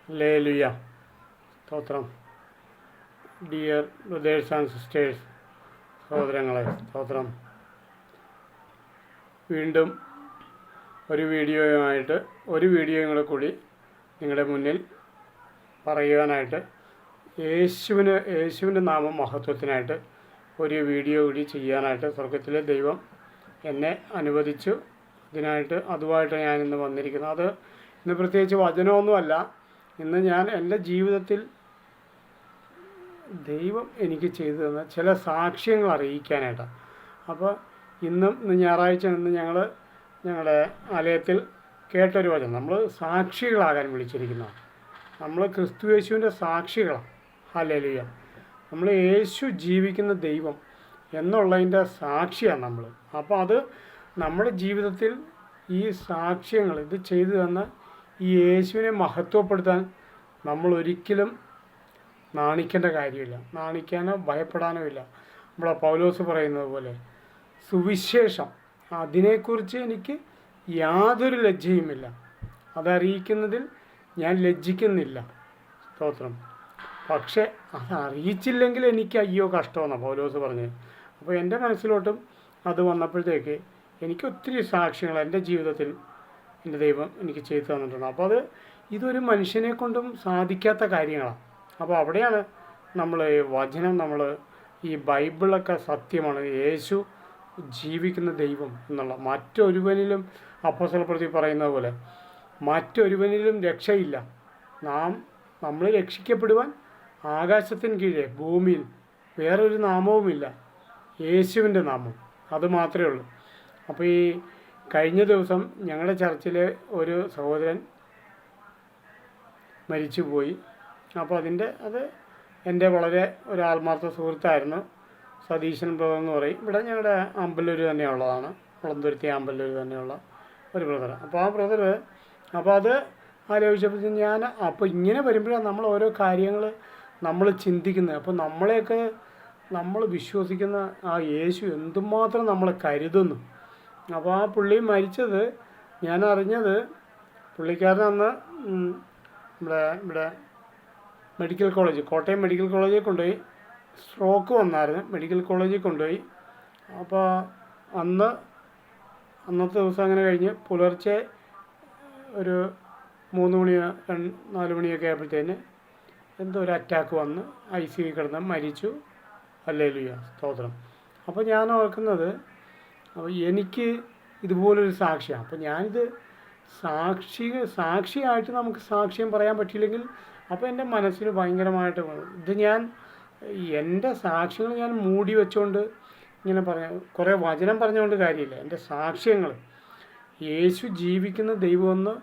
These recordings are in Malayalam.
ഹല്ലേലൂയ. സ്തോത്രം. ഡിയർ ബ്രദേഴ്സ് ആൻഡ് സിസ്റ്റേഴ്സ്, സഹോദരങ്ങളെ, സ്തോത്രം. വീണ്ടും ഒരു വീഡിയോയും കൂടി നിങ്ങളുടെ മുന്നിൽ പറയുവാനായിട്ട്, യേശുവിൻ്റെ നാമം മഹത്വത്തിനായിട്ട് ഒരു വീഡിയോ കൂടി ചെയ്യാനായിട്ട് സ്വർഗത്തിലെ ദൈവം എന്നെ അനുവദിച്ചു. അതുമായിട്ട് ഞാനിന്ന് വന്നിരിക്കുന്നത്. അത് ഇന്ന് പ്രത്യേകിച്ച് വചനമൊന്നുമല്ല. ഇന്ന് ഞാൻ എൻ്റെ ജീവിതത്തിൽ ദൈവം എനിക്ക് ചെയ്തു തന്ന ചില സാക്ഷ്യങ്ങൾ അറിയിക്കാനായിട്ടാണ്. അപ്പോൾ ഇന്ന് ഞായറാഴ്ച ഞങ്ങളുടെ ആലയത്തിൽ കേട്ടൊരു വചനം, നമ്മൾ സാക്ഷികളാകാൻ വിളിച്ചിരിക്കുന്നതാണ്. നമ്മൾ ക്രിസ്തു യേശുവിൻ്റെ സാക്ഷികളാണ്. ഹല്ലേലൂയ. നമ്മൾ യേശു ജീവിക്കുന്ന ദൈവം എന്നുള്ളതിൻ്റെ സാക്ഷിയാണ് നമ്മൾ. അപ്പോൾ അത് നമ്മുടെ ജീവിതത്തിൽ ഈ സാക്ഷ്യങ്ങൾ ഇത് ചെയ്തു തന്ന ഈ യേശുവിനെ മഹത്വപ്പെടുത്താൻ നമ്മൾ ഒരിക്കലും നാണിക്കേണ്ട കാര്യമില്ല. നാണിക്കാനോ ഭയപ്പെടാനോ ഇല്ല. നമ്മളെ പൗലോസ് പറയുന്നത് പോലെ സുവിശേഷം, അതിനെക്കുറിച്ച് എനിക്ക് യാതൊരു ലജ്ജയുമില്ല. അതറിയിക്കുന്നതിൽ ഞാൻ ലജ്ജിക്കുന്നില്ല. സ്തോത്രം. പക്ഷേ അത് അറിയിച്ചില്ലെങ്കിൽ എനിക്ക് അയ്യോ കഷ്ടമെന്നാണ് പൗലോസ് പറഞ്ഞത്. അപ്പോൾ എൻ്റെ മനസ്സിലോട്ടും അത് വന്നപ്പോഴത്തേക്ക് എനിക്ക് ഒത്തിരി സാക്ഷ്യങ്ങൾ എൻ്റെ ജീവിതത്തിൽ എൻ്റെ ദൈവം എനിക്ക് ചെയ്തു തന്നിട്ടുണ്ട്. അപ്പോൾ ഇതൊരു മനുഷ്യനെ കൊണ്ടും സാധിക്കാത്ത കാര്യങ്ങളാണ്. അപ്പോൾ അവിടെയാണ് നമ്മൾ വചനം, ഈ ബൈബിളൊക്കെ സത്യമാണ്. യേശു ജീവിക്കുന്ന ദൈവം എന്നുള്ള മറ്റൊരുവനിലും അപ്പോസ്തലപ്രവൃത്തി പറയുന്നത് പോലെ മറ്റൊരുവനിലും രക്ഷയില്ല. നമ്മൾ രക്ഷിക്കപ്പെടുവാൻ ആകാശത്തിന് കീഴെ ഭൂമിയിൽ വേറൊരു നാമവുമില്ല, യേശുവിൻ്റെ നാമം, അത് മാത്രമേ ഉള്ളൂ. അപ്പോൾ ഈ കഴിഞ്ഞ ദിവസം ഞങ്ങളുടെ ചർച്ചിലെ ഒരു സഹോദരൻ മരിച്ചുപോയി. അപ്പോൾ അത് എൻ്റെ വളരെ ഒരു ആത്മാർത്ഥ സുഹൃത്തായിരുന്നു. സതീശൻ ബ്രദർ എന്ന് പറയും. ഇവിടെ ഞങ്ങളുടെ അമ്പലൂർ തന്നെയുള്ളതാണ്, കുളന്തുരുത്തി അമ്പലൂർ തന്നെയുള്ള ഒരു ബ്രദർ. അപ്പോൾ ആ ബ്രദർ അത് ആലോചിച്ചപ്പോൾ അപ്പോൾ ഇങ്ങനെ വരുമ്പോഴാണ് നമ്മൾ ഓരോ കാര്യങ്ങൾ നമ്മൾ ചിന്തിക്കുന്നത്. അപ്പോൾ നമ്മൾ വിശ്വസിക്കുന്ന ആ യേശു എന്തുമാത്രം നമ്മളെ കരുതുന്നു. അപ്പോൾ ആ പുള്ളി മരിച്ചത് ഞാൻ അറിഞ്ഞത്, പുള്ളിക്കാരൻ അന്ന് ഇവിടെ മെഡിക്കൽ കോളേജ്, കോട്ടയം മെഡിക്കൽ കോളേജിൽ കൊണ്ടുപോയി, സ്ട്രോക്ക് വന്നായിരുന്നു, മെഡിക്കൽ കോളേജിൽ കൊണ്ടുപോയി. അപ്പോൾ അന്നത്തെ ദിവസം അങ്ങനെ കഴിഞ്ഞ് പുലർച്ചെ ഒരു 3 മണി 4 മണിയൊക്കെ ആയപ്പോഴത്തേന് എന്തോ ഒരു അറ്റാക്ക് വന്ന് ICU കിടന്ന് മരിച്ചു. ഹല്ലേലൂയ, സ്തോത്രം. അപ്പോൾ ഞാൻ ഓർക്കുന്നത്, എനിക്ക് ഇതുപോലൊരു സാക്ഷിയാണ്. അപ്പോൾ ഞാനിത് സാക്ഷിയായിട്ട് നമുക്ക് സാക്ഷ്യം പറയാൻ പറ്റിയില്ലെങ്കിൽ അപ്പോൾ എൻ്റെ മനസ്സിന് ഭയങ്കരമായിട്ട് എൻ്റെ സാക്ഷ്യങ്ങൾ ഞാൻ മൂടി വെച്ചുകൊണ്ട് ഇങ്ങനെ കുറേ വചനം പറഞ്ഞുകൊണ്ട് കാര്യമില്ല. എൻ്റെ സാക്ഷ്യങ്ങൾ യേശു ജീവിക്കുന്ന ദൈവമെന്ന്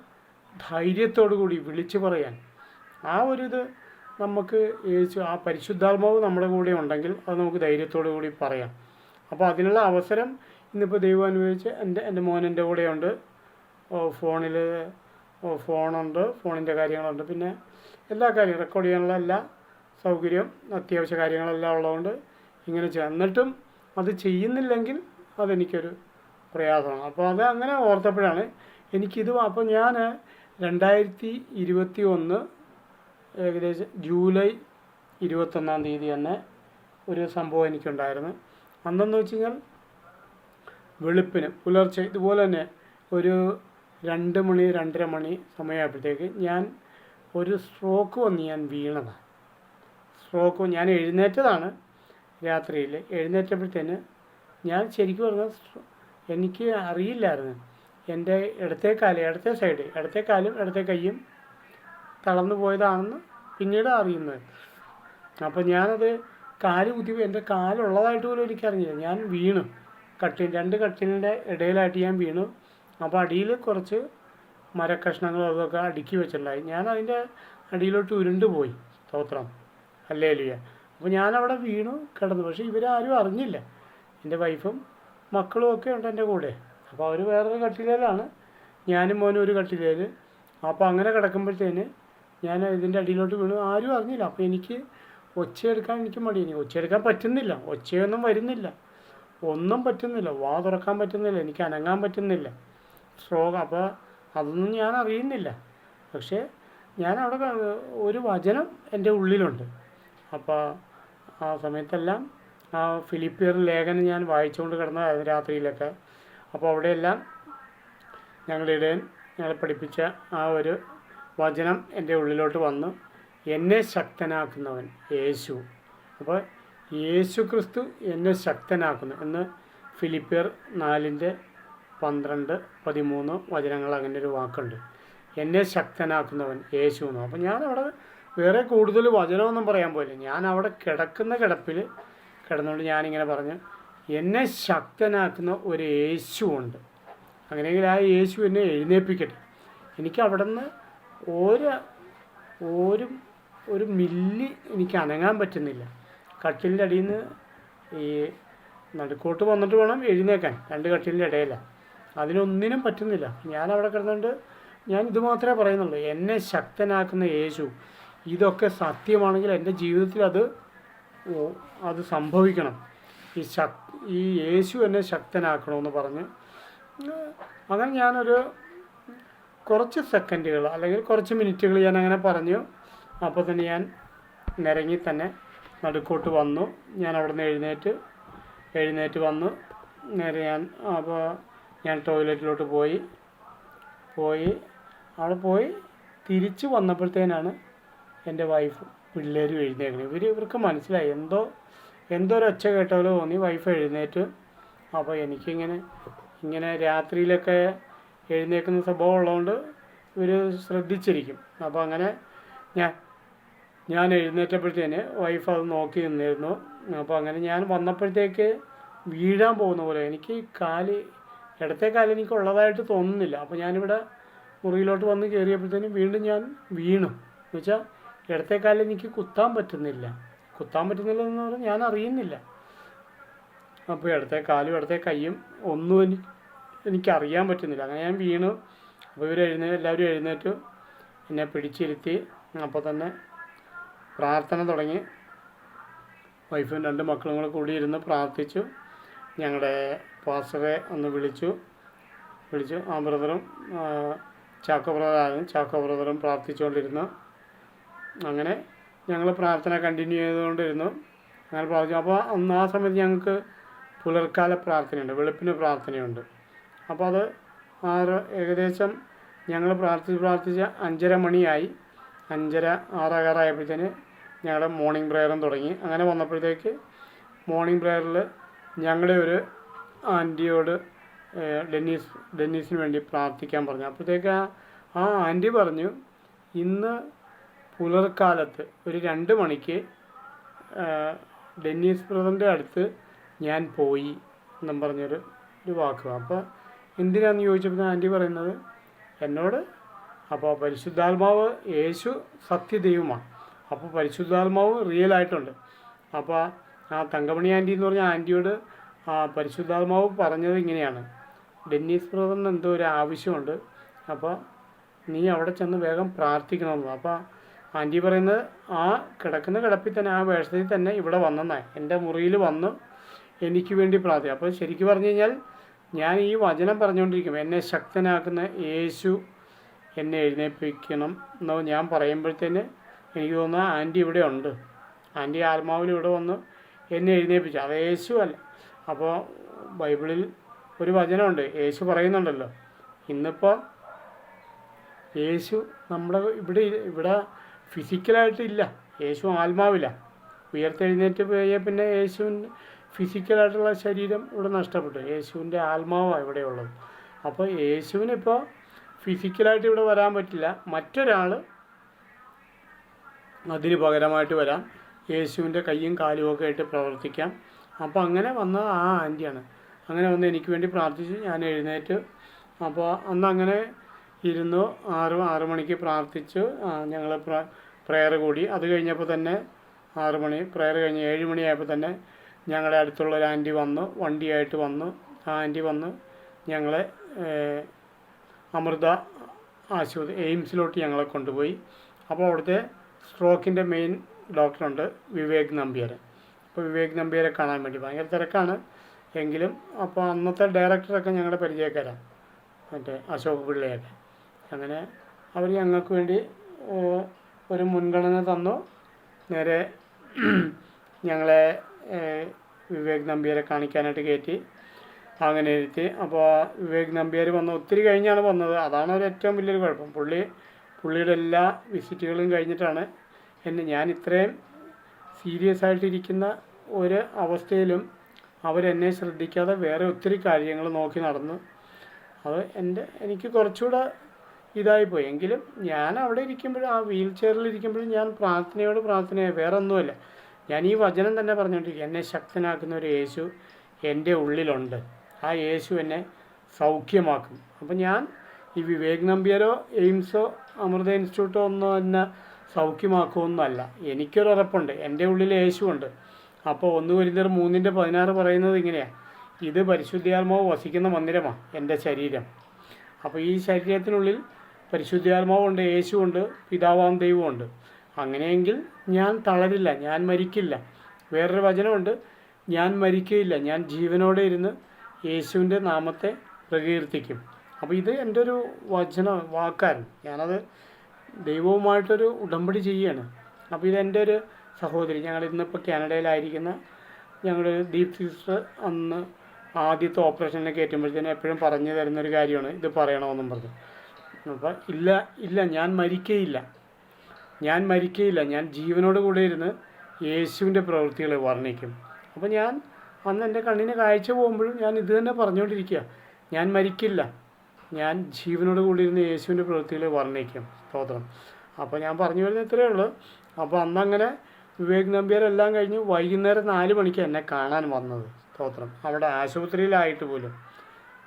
ധൈര്യത്തോടു കൂടി വിളിച്ചു പറയാൻ ഒരിത് നമുക്ക് ആ പരിശുദ്ധാത്മാവ് നമ്മുടെ കൂടെ ഉണ്ടെങ്കിൽ അത് നമുക്ക് ധൈര്യത്തോടു കൂടി പറയാം. അപ്പോൾ അതിനുള്ള അവസരം ഇന്നിപ്പോൾ ദൈവം അനുഭവിച്ച് എൻ്റെ മോൻ എൻ്റെ കൂടെയുണ്ട്. ഫോണുണ്ട്, ഫോണിൻ്റെ കാര്യങ്ങളുണ്ട്, പിന്നെ എല്ലാ കാര്യങ്ങളും റെക്കോർഡ് ചെയ്യാനുള്ള എല്ലാ സൗകര്യം, അത്യാവശ്യ കാര്യങ്ങളെല്ലാം ഉള്ളതുകൊണ്ട് ഇങ്ങനെ എന്നിട്ടും അത് ചെയ്യുന്നില്ലെങ്കിൽ അതെനിക്കൊരു പ്രയാസമാണ്. അപ്പോൾ അങ്ങനെ ഓർത്തപ്പോഴാണ് അപ്പോൾ ഞാൻ 2021 ഏകദേശം ജൂലൈ 21-ാം തീയതി തന്നെ ഒരു സംഭവം എനിക്കുണ്ടായിരുന്നു. അന്നെന്ന് വെച്ച് കഴിഞ്ഞാൽ വെളുപ്പിന് പുലർച്ചെ ഇതുപോലെ തന്നെ ഒരു 2 മണി 2:30 മണി സമയമായപ്പോഴത്തേക്ക് ഞാൻ ഒരു സ്ട്രോക്ക് വന്ന് ഞാൻ വീണതാണ്. ഞാൻ എഴുന്നേറ്റതാണ് രാത്രിയിൽ. എഴുന്നേറ്റപ്പോഴത്തേന് ഞാൻ ശരിക്കും പറഞ്ഞാൽ എനിക്ക് അറിയില്ലായിരുന്നു, എൻ്റെ ഇടത്തെ കാലും ഇടത്തെ കൈയും തളർന്നു പോയതാണെന്ന് പിന്നീട് അറിയുന്നത്. അപ്പോൾ ഞാനത് കാല് കുത്തിയപ്പോൾ എൻ്റെ കാലുള്ളതായിട്ട് പോലും എനിക്കറിഞ്ഞില്ല. ഞാൻ വീണു, 2 കട്ടിലിൻ്റെ ഇടയിലായിട്ട് ഞാൻ വീണു. അപ്പോൾ അടിയിൽ കുറച്ച് മരക്കഷ്ണങ്ങളും അതൊക്കെ അടുക്കി വെച്ചിട്ടുണ്ടായി. ഞാൻ അതിൻ്റെ അടിയിലോട്ട് ഉരുണ്ടുപോയി. സ്തോത്രം. ഹല്ലേലൂയ. അപ്പോൾ ഞാനവിടെ വീണു കിടന്നു. പക്ഷേ ഇവരാരും അറിഞ്ഞില്ല. എൻ്റെ വൈഫും മക്കളും ഒക്കെ ഉണ്ട് എൻ്റെ കൂടെ. അപ്പോൾ അവർ വേറൊരു കട്ടിലേലാണ്, ഞാനും മോനും ഒരു കട്ടിലേൽ. അപ്പോൾ അങ്ങനെ കിടക്കുമ്പോഴത്തേന് ഞാൻ ഇതിൻ്റെ അടിയിലോട്ട് വീണു. ആരും അറിഞ്ഞില്ല. അപ്പോൾ എനിക്ക് ഒച്ചയെടുക്കാൻ മടിയാണ്. ഒച്ചയെടുക്കാൻ പറ്റുന്നില്ല, ഒച്ചയൊന്നും വരുന്നില്ല, ഒന്നും പറ്റുന്നില്ല, വാ തുറക്കാൻ പറ്റുന്നില്ല, എനിക്ക് അനങ്ങാൻ പറ്റുന്നില്ല. അപ്പോൾ അതൊന്നും ഞാൻ അറിയുന്നില്ല. പക്ഷേ ഞാനവിടെ ഒരു വചനം എൻ്റെ ഉള്ളിലുണ്ട്. അപ്പോൾ ആ സമയത്തെല്ലാം ആ ഫിലിപ്പിയർ ലേഖനം ഞാൻ വായിച്ചുകൊണ്ട് കിടന്നതായിരുന്നു രാത്രിയിലൊക്കെ. അപ്പോൾ അവിടെയെല്ലാം ഞങ്ങളുടെ ഇടയൻ ഞങ്ങളെ പഠിപ്പിച്ച ആ ഒരു വചനം എൻ്റെ ഉള്ളിലോട്ട് വന്നു. എന്നെ ശക്തനാക്കുന്നവൻ യേശു. അപ്പോൾ യേശു ക്രിസ്തു എന്നെ ശക്തനാക്കുന്നു എന്ന് ഫിലിപ്പിയർ 4:12-13 വചനങ്ങൾ അങ്ങനെ ഒരു വാക്കുണ്ട്. എന്നെ ശക്തനാക്കുന്നവൻ യേശു എന്ന്. അപ്പോൾ ഞാനവിടെ വേറെ കൂടുതൽ വചനമൊന്നും പറയാൻ പോയില്ല. ഞാൻ അവിടെ കിടക്കുന്ന കിടപ്പിൽ കിടന്നുകൊണ്ട് ഞാനിങ്ങനെ പറഞ്ഞു, എന്നെ ശക്തനാക്കുന്ന ഒരു യേശു ഉണ്ട്. അങ്ങനെയെങ്കിൽ ആ യേശു എന്നെ എഴുന്നേൽപ്പിക്കട്ടെ. എനിക്ക് അവിടെ നിന്ന് ഒരു ഒരു മില്ലി എനിക്ക് അനങ്ങാൻ പറ്റുന്നില്ല. കട്ടിലിൻ്റെ അടിയിൽ നിന്ന് ഈ നടുക്കോട്ട് വന്നിട്ട് വേണം എഴുന്നേക്കാൻ, 2 കട്ടിലിൻ്റെ ഇടയിലാണ്. അതിനൊന്നിനും പറ്റുന്നില്ല. ഞാനവിടെ കിടന്നുകൊണ്ട് ഞാൻ ഇത് മാത്രമേ പറയുന്നുള്ളൂ, എന്നെ ശക്തനാക്കുന്ന യേശു. ഇതൊക്കെ സത്യമാണെങ്കിൽ എൻ്റെ ജീവിതത്തിൽ അത് സംഭവിക്കണം. ഈ യേശു എന്നെ ശക്തനാക്കണമെന്ന് പറഞ്ഞ് അങ്ങനെ ഞാനൊരു കുറച്ച് സെക്കൻഡുകൾ അല്ലെങ്കിൽ കുറച്ച് മിനിറ്റുകൾ ഞാൻ അങ്ങനെ പറഞ്ഞു. അപ്പോൾ തന്നെ ഞാൻ നിരങ്ങി തന്നെ നടുക്കോട്ട് വന്നു. ഞാൻ അവിടെ നിന്ന് എഴുന്നേറ്റ് വന്നു. നേരെ ഞാൻ ടോയ്ലറ്റിലോട്ട് അവിടെ പോയി തിരിച്ച് വന്നപ്പോഴത്തേനാണ് എൻ്റെ വൈഫ് പിള്ളേരും എഴുന്നേക്കുന്നത്. ഇവർക്ക് മനസ്സിലായി എന്തോ ഒരു ഒച്ച കേട്ട പോലെ തോന്നി. വൈഫ് എഴുന്നേറ്റ്. അപ്പോൾ എനിക്കിങ്ങനെ രാത്രിയിലൊക്കെ എഴുന്നേൽക്കുന്ന സ്വഭാവം ഉള്ളതുകൊണ്ട് ഇവർ ശ്രദ്ധിച്ചിരിക്കും. അപ്പോൾ അങ്ങനെ ഞാൻ എഴുന്നേറ്റപ്പോഴത്തേന് വൈഫ് അത് നോക്കി നിന്നിരുന്നു. അപ്പോൾ അങ്ങനെ ഞാൻ വന്നപ്പോഴത്തേക്ക് വീഴാൻ പോകുന്ന പോലെ എനിക്ക് ഇടത്തെ കാല് എനിക്ക് ഉള്ളതായിട്ട് തോന്നുന്നില്ല. അപ്പോൾ ഞാനിവിടെ മുറിയിലോട്ട് വന്ന് കയറിയപ്പോഴത്തേനും വീണ്ടും ഞാൻ വീണു. എന്ന് വെച്ചാൽ ഇടത്തെ കാലിൽ എനിക്ക് കുത്താൻ പറ്റുന്നില്ല എന്ന് പറഞ്ഞാൽ ഞാൻ അറിയുന്നില്ല. അപ്പോൾ ഇടത്തെ കാലും ഇടത്തെ കൈയും ഒന്നും എനിക്കറിയാൻ പറ്റുന്നില്ല. അങ്ങനെ ഞാൻ വീണു. അപ്പോൾ എല്ലാവരും എഴുന്നേറ്റു, എന്നെ പിടിച്ചിരുത്തി. അപ്പോൾ തന്നെ പ്രാർത്ഥന തുടങ്ങി. വൈഫും 2 മക്കളും കൂടി ഇരുന്ന് പ്രാർത്ഥിച്ചു. ഞങ്ങളുടെ പാസ്റ്ററെ ഒന്ന് വിളിച്ചു. ആ ബ്രദറും ചാക്കോ ബ്രദറും പ്രാർത്ഥിച്ചുകൊണ്ടിരുന്നു. അങ്ങനെ ഞങ്ങൾ പ്രാർത്ഥന കണ്ടിന്യൂ ചെയ്തുകൊണ്ടിരുന്നു. അങ്ങനെ പ്രാർത്ഥിച്ചു. അപ്പോൾ ആ സമയത്ത് ഞങ്ങൾക്ക് പുലർക്കാല പ്രാർത്ഥനയുണ്ട്, വെളുപ്പിന് പ്രാർത്ഥനയുണ്ട്. അപ്പോൾ അത് ഏകദേശം ഞങ്ങൾ പ്രാർത്ഥിച്ച് 5:30 മണിയായി. 5:30 ആയപ്പോഴത്തേന് ഞങ്ങളുടെ മോർണിംഗ് പ്രയറും തുടങ്ങി. അങ്ങനെ വന്നപ്പോഴത്തേക്ക് മോർണിംഗ് പ്രയറിൽ ഞങ്ങളുടെ ഒരു ആൻറ്റിയോട് ഡെന്നീസിന് വേണ്ടി പ്രാർത്ഥിക്കാൻ പറഞ്ഞു. അപ്പോഴത്തേക്ക് ആ ആൻറ്റി പറഞ്ഞു, ഇന്ന് പുലർക്കാലത്ത് ഒരു 2 മണിക്ക് ഡെന്നീസ് ബ്രദറിൻ്റെ അടുത്ത് ഞാൻ പോയി എന്നും പറഞ്ഞൊരു വാക്ക്. അപ്പോൾ എന്തിനാണെന്ന് ചോദിച്ചപ്പോൾ ആൻറ്റി പറയുന്നത് എന്നോട്, അപ്പോൾ പരിശുദ്ധാത്മാവ് യേശു സത്യദൈവമാണ്. അപ്പോൾ പരിശുദ്ധാത്മാവ് റിയലായിട്ടുണ്ട്. അപ്പോൾ ആ തങ്കമണി ആൻറ്റി എന്ന് പറഞ്ഞ ആൻറ്റിയോട് പരിശുദ്ധാത്മാവ് പറഞ്ഞത് ഇങ്ങനെയാണ്, ഡെന്നീസ് ബ്രദറിന് എന്തോ ഒരു ആവശ്യമുണ്ട്, അപ്പോൾ നീ അവിടെ ചെന്ന് വേഗം പ്രാർത്ഥിക്കണമെന്ന്. അപ്പോൾ ആൻറ്റി പറയുന്നത് ആ കിടക്കുന്ന കിടപ്പിൽ തന്നെ ആ വേഷത്തിൽ തന്നെ ഇവിടെ വന്നെന്നാണ്, എൻ്റെ മുറിയിൽ വന്ന് എനിക്ക് വേണ്ടി പ്രാർത്ഥിക്കും. അപ്പോൾ ശരിക്കും പറഞ്ഞു കഴിഞ്ഞാൽ ഞാൻ ഈ വചനം പറഞ്ഞുകൊണ്ടിരിക്കും, എന്നെ ശക്തനാക്കുന്ന യേശു എന്നെ എഴുന്നേൽപ്പിക്കണം എന്നോ ഞാൻ പറയുമ്പോഴത്തേന് എനിക്ക് തോന്നുന്നു ആൻറ്റി ഇവിടെ ഉണ്ട്. ആൻറ്റി ആത്മാവിൽ ഇവിടെ വന്ന് എന്നെ എഴുന്നേൽപ്പിച്ചു. അത് യേശു അല്ല. അപ്പോൾ ബൈബിളിൽ ഒരു വചനമുണ്ട്, യേശു പറയുന്നുണ്ടല്ലോ, ഇന്നിപ്പോൾ യേശു നമ്മുടെ ഇവിടെ ഫിസിക്കലായിട്ടില്ല, യേശു ആത്മാവില്ല. ഉയർത്തെഴുന്നേറ്റ് പോയ പിന്നെ യേശുവിൻ്റെ ഫിസിക്കലായിട്ടുള്ള ശരീരം ഇവിടെ നഷ്ടപ്പെട്ടു, യേശുവിൻ്റെ ആത്മാവാണ് ഇവിടെ ഉള്ളത്. അപ്പോൾ യേശുവിനിപ്പോൾ ഫിസിക്കലായിട്ട് ഇവിടെ വരാൻ പറ്റില്ല, മറ്റൊരാൾ അതിന് പകരമായിട്ട് വരാം, യേശുവിൻ്റെ കയ്യും കാലും ഒക്കെ ആയിട്ട് പ്രവർത്തിക്കാം. അപ്പോൾ അങ്ങനെ വന്ന ആ ആൻറ്റിയാണ്. അങ്ങനെ വന്ന് എനിക്ക് വേണ്ടി പ്രാർത്ഥിച്ച് ഞാൻ എഴുന്നേറ്റ്. അപ്പോൾ അന്ന് അങ്ങനെ ഇരുന്നു. 6 മണിക്ക് പ്രാർത്ഥിച്ചു. ഞങ്ങൾ പ്രയർ കൂടി. അത് കഴിഞ്ഞപ്പോൾ തന്നെ 6 മണി പ്രയർ കഴിഞ്ഞ് 7 മണിയായപ്പോൾ തന്നെ ഞങ്ങളുടെ അടുത്തുള്ള ഒരു ആൻറ്റി വന്നു, വണ്ടിയായിട്ട് വന്നു. ആ ആൻറ്റി വന്ന് ഞങ്ങളെ അമൃത ആശുപത്രി എയിംസിലോട്ട് ഞങ്ങളെ കൊണ്ടുപോയി. അപ്പോൾ അവിടുത്തെ സ്ട്രോക്കിൻ്റെ മെയിൻ ഡോക്ടറുണ്ട്, വിവേക് നമ്പ്യാർ. അപ്പോൾ വിവേക് നമ്പ്യാരെ കാണാൻ വേണ്ടി ഭയങ്കര തിരക്കാണ് എങ്കിലും അപ്പോൾ അന്നത്തെ ഡയറക്ടറൊക്കെ ഞങ്ങളുടെ പരിചയക്കാരാണ്, മറ്റേ അശോക് പിള്ളയൊക്കെ. അങ്ങനെ അവർ ഞങ്ങൾക്ക് വേണ്ടി ഒരു മുൻഗണന തന്നു. നേരെ ഞങ്ങളെ വിവേക് നമ്പ്യാരെ കാണിക്കാനായിട്ട് കയറ്റി. അങ്ങനെ ഇരുത്തി. അപ്പോൾ വിവേക് നമ്പ്യാർ വന്ന് ഒത്തിരി കഴിഞ്ഞാണ് വന്നത്. അതാണ് ഒരു ഏറ്റവും വലിയൊരു കുഴപ്പം. പുള്ളിയുടെ എല്ലാ വിസിറ്റുകളും കഴിഞ്ഞിട്ടാണ് ഞാൻ ഇത്രയും സീരിയസ് ആയിട്ടിരിക്കുന്ന ഒരു അവസ്ഥയിലും അവരെന്നെ ശ്രദ്ധിക്കാതെ വേറെ ഒത്തിരി കാര്യങ്ങൾ നോക്കി നടന്നു. അത് എനിക്ക് കുറച്ചുകൂടെ ഇതായിപ്പോയി. എങ്കിലും ഞാൻ അവിടെ ഇരിക്കുമ്പോഴും, ആ വീൽ ചെയറിലിരിക്കുമ്പോഴും ഞാൻ പ്രാർത്ഥനയായി, വേറെ ഒന്നുമല്ല. ഞാൻ ഈ വചനം തന്നെ പറഞ്ഞുകൊണ്ടിരിക്കുക. എന്നെ ശക്തനാക്കുന്ന ഒരു യേശു എൻ്റെ ഉള്ളിലുണ്ട്. ആ യേശു എന്നെ സൗഖ്യമാക്കും. അപ്പം ഞാൻ ഈ വിവേക് നമ്പ്യാരോ എയിംസോ അമൃത ഇൻസ്റ്റിറ്റ്യൂട്ടോ ഒന്നും എന്നെ സൗഖ്യമാക്കുമെന്നല്ല. എനിക്കൊരുറപ്പുണ്ട്, എൻ്റെ ഉള്ളിൽ യേശുവുണ്ട്. അപ്പോൾ 1 കൊരിന്ത്യർ 3:16 പറയുന്നത് ഇങ്ങനെയാണ്: ഇത് പരിശുദ്ധാത്മാവ് വസിക്കുന്ന മന്ദിരമാണ് എൻ്റെ ശരീരം. അപ്പോൾ ഈ ശരീരത്തിനുള്ളിൽ പരിശുദ്ധാത്മാവുണ്ട്, യേശുവുണ്ട്, പിതാവാം ദൈവമുണ്ട്. അങ്ങനെയെങ്കിൽ ഞാൻ തളരില്ല, ഞാൻ മരിക്കില്ല. വേറൊരു വചനമുണ്ട്: ഞാൻ മരിക്കുകയില്ല, ഞാൻ ജീവനോടെ ഇരുന്ന് യേശുവിൻ്റെ നാമത്തെ പ്രകീർത്തിക്കും. അപ്പോൾ ഇത് എൻ്റെ ഒരു വാക്കാണ്. ഞാനത് ദൈവവുമായിട്ടൊരു ഉടമ്പടി ചെയ്യുകയാണ്. അപ്പോൾ ഇതെൻ്റെ ഒരു സഹോദരി, ഞങ്ങൾ ഇന്നിപ്പോൾ കാനഡയിലായിരിക്കുന്ന ഞങ്ങളുടെ ദീപ് സിസ്റ്റർ അന്ന് ആദ്യത്തെ ഓപ്പറേഷനിൽ കയറ്റുമ്പോഴത്തേനും എപ്പോഴും പറഞ്ഞു തരുന്നൊരു കാര്യമാണ് ഇത് പറയണമെന്നും പറഞ്ഞു. അപ്പോൾ ഇല്ല ഞാൻ മരിക്കുകയില്ല, ഞാൻ ജീവനോട് കൂടെ ഇരുന്ന് യേശുവിൻ്റെ പ്രവൃത്തികൾ വർണ്ണിക്കും. അപ്പോൾ ഞാൻ അന്ന് എൻ്റെ കണ്ണിന് കാഴ്ച പോകുമ്പോഴും ഞാൻ ഇത് തന്നെ പറഞ്ഞുകൊണ്ടിരിക്കുക: ഞാൻ മരിക്കില്ല, ഞാൻ ജീവനോട് കൂടി ഇരുന്ന് യേശുവിൻ്റെ പ്രവൃത്തികൾ വർണ്ണിക്കും. സ്തോത്രം. അപ്പോൾ ഞാൻ പറഞ്ഞു വരുന്നത് ഇത്രയേ ഉള്ളൂ. അപ്പോൾ അന്നങ്ങനെ വിവേക് നമ്പ്യാരെല്ലാം കഴിഞ്ഞ് വൈകുന്നേരം 4 മണിക്ക് എന്നെ കാണാൻ വന്നത്. സ്തോത്രം. അവിടെ ആശുപത്രിയിലായിട്ട് പോലും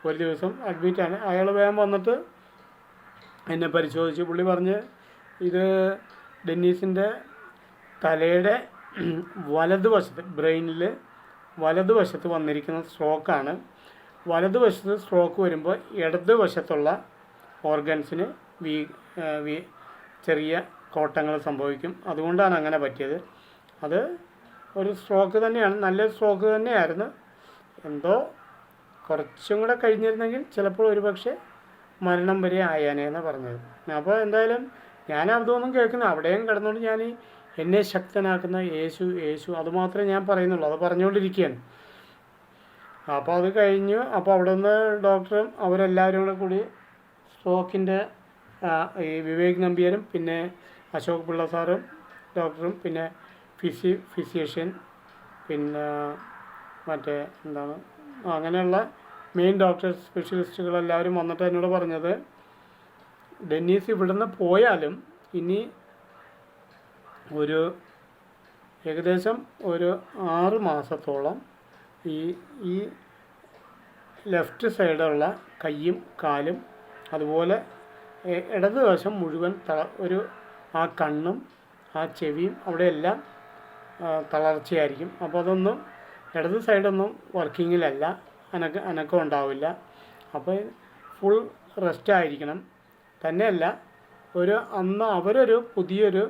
ഒരു ദിവസം അഡ്മിറ്റാണ്. അയാൾ വേഗം വന്നിട്ട് എന്നെ പരിശോധിച്ച് പുള്ളി പറഞ്ഞ്, ഇത് ഡെന്നീസിൻ്റെ തലയുടെ വലതുവശത്ത്, ബ്രെയിനിൽ വലതുവശത്ത് വന്നിരിക്കുന്ന സ്ട്രോക്കാണ്. വലതുവശത്ത് സ്ട്രോക്ക് വരുമ്പോൾ ഇടതുവശത്തുള്ള ഓർഗൻസിന് ചെറിയ കോട്ടങ്ങൾ സംഭവിക്കും. അതുകൊണ്ടാണ് അങ്ങനെ പറ്റിയത്. അത് ഒരു സ്ട്രോക്ക് തന്നെയാണ്, നല്ലൊരു സ്ട്രോക്ക് തന്നെയായിരുന്നു. എന്തോ കുറച്ചും കൂടെ കഴിഞ്ഞിരുന്നെങ്കിൽ ചിലപ്പോൾ ഒരുപക്ഷെ മരണം വരെ ആയാനേന്ന് പറഞ്ഞത്. അപ്പോൾ എന്തായാലും ഞാൻ അതൊന്നും കേൾക്കുന്നത് അവിടെയും കിടന്നുകൊണ്ട് ഞാൻ എന്നെ ശക്തനാക്കുന്ന യേശു അതുമാത്രമേ ഞാൻ പറയുന്നുള്ളൂ. അത് പറഞ്ഞുകൊണ്ടിരിക്കുകയാണ്. അപ്പോൾ അത് കഴിഞ്ഞു. അപ്പോൾ അവിടെ നിന്ന് ഡോക്ടറും അവരെല്ലാവരും കൂടി സ്ട്രോക്കിൻ്റെ ഈ വിവേക് നമ്പ്യാരും പിന്നെ അശോക് പിള്ള സാറും ഡോക്ടറും പിന്നെ ഫിസിഷ്യൻ പിന്നെ മറ്റേ അങ്ങനെയുള്ള മെയിൻ ഡോക്ടേഴ്സ് സ്പെഷ്യലിസ്റ്റുകളെല്ലാവരും വന്നിട്ട് എന്നോട് പറഞ്ഞത്, ഡെന്നീസ് ഇവിടുന്ന് പോയാലും ഇനി ഏകദേശം ഒരു 6 മാസത്തോളം ഈ ലെഫ്റ്റ് സൈഡുള്ള കയ്യും കാലും അതുപോലെ ഇടതുവശം മുഴുവൻ ആ കണ്ണും ആ ചെവിയും അവിടെയെല്ലാം തളർച്ചയായിരിക്കും. അപ്പോൾ അതൊന്നും ഇടത് സൈഡൊന്നും വർക്കിങ്ങിലല്ല, അനക്കം ഉണ്ടാവില്ല. അപ്പോൾ ഫുൾ റെസ്റ്റ് ആയിരിക്കണം. തന്നെയല്ല അന്ന് അവരൊരു പുതിയൊരു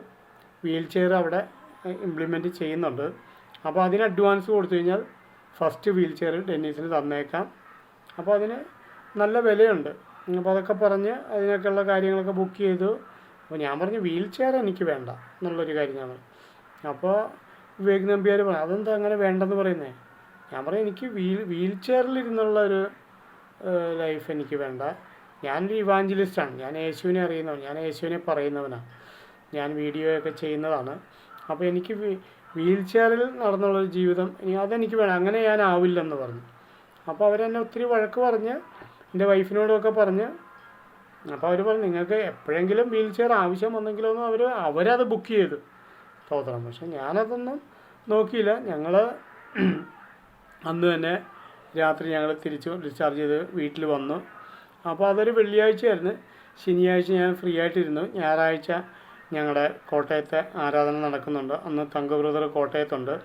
വീൽ ചെയർ അവിടെ ഇംപ്ലിമെൻറ്റ് ചെയ്യുന്നുണ്ട്. അപ്പോൾ അതിന് അഡ്വാൻസ് കൊടുത്തു കഴിഞ്ഞാൽ ഫസ്റ്റ് വീൽ ചെയർ ഡെന്നീസിന് തന്നേക്കാം. അപ്പോൾ അതിന് നല്ല വിലയുണ്ട്. അപ്പോൾ അതൊക്കെ പറഞ്ഞ് അതിനൊക്കെയുള്ള കാര്യങ്ങളൊക്കെ ബുക്ക് ചെയ്തു. അപ്പോൾ ഞാൻ പറഞ്ഞു വീൽ ചെയർ എനിക്ക് വേണ്ട എന്നുള്ളൊരു കാര്യം ഞാൻ പറഞ്ഞു. അപ്പോൾ വിവേക് നമ്പ്യാർ പറഞ്ഞു, അതെന്താ അങ്ങനെ വേണ്ടെന്ന് പറയുന്നത്? ഞാൻ പറഞ്ഞു, എനിക്ക് വീൽ ചെയറിലിരുന്നുള്ള ഒരു ലൈഫ് എനിക്ക് വേണ്ട. ഞാനൊരു ഇവാഞ്ചലിസ്റ്റാണ്, ഞാൻ യേശുവിനെ അറിയുന്നവൻ, ഞാൻ യേശുവിനെ പറയുന്നവനാണ്, ഞാൻ വീഡിയോ ഒക്കെ ചെയ്യുന്നതാണ്. അപ്പോൾ എനിക്ക് വീൽ ചെയറിൽ നടന്നുള്ളൊരു ജീവിതം അതെനിക്ക് വേണം, അങ്ങനെ ഞാൻ ആവില്ലെന്ന് പറഞ്ഞു. അപ്പോൾ അവരെന്നെ ഒത്തിരി വഴക്ക് പറഞ്ഞ് എൻ്റെ വൈഫിനോടൊക്കെ പറഞ്ഞ്. അപ്പോൾ അവർ പറഞ്ഞു, നിങ്ങൾക്ക് എപ്പോഴെങ്കിലും വീൽ ചെയർ ആവശ്യം വന്നെങ്കിലോ എന്ന് അവരത് ബുക്ക് ചെയ്തു. സ്തോത്രം. പക്ഷെ ഞാനതൊന്നും നോക്കിയില്ല. ഞങ്ങൾ അന്ന് തന്നെ രാത്രി ഞങ്ങൾ തിരിച്ച് ഡിസ്ചാർജ് ചെയ്ത് വീട്ടിൽ വന്നു. അപ്പോൾ അതൊരു വെള്ളിയാഴ്ചയായിരുന്നു. ശനിയാഴ്ച ഞാൻ ഫ്രീ ആയിട്ടിരുന്നു. ഞായറാഴ്ച ഞങ്ങളുടെ കോട്ടയത്തെ ആരാധന നടക്കുന്നുണ്ട്. അന്ന് തങ്ക ബ്രദർ കോട്ടയത്തുണ്ട്.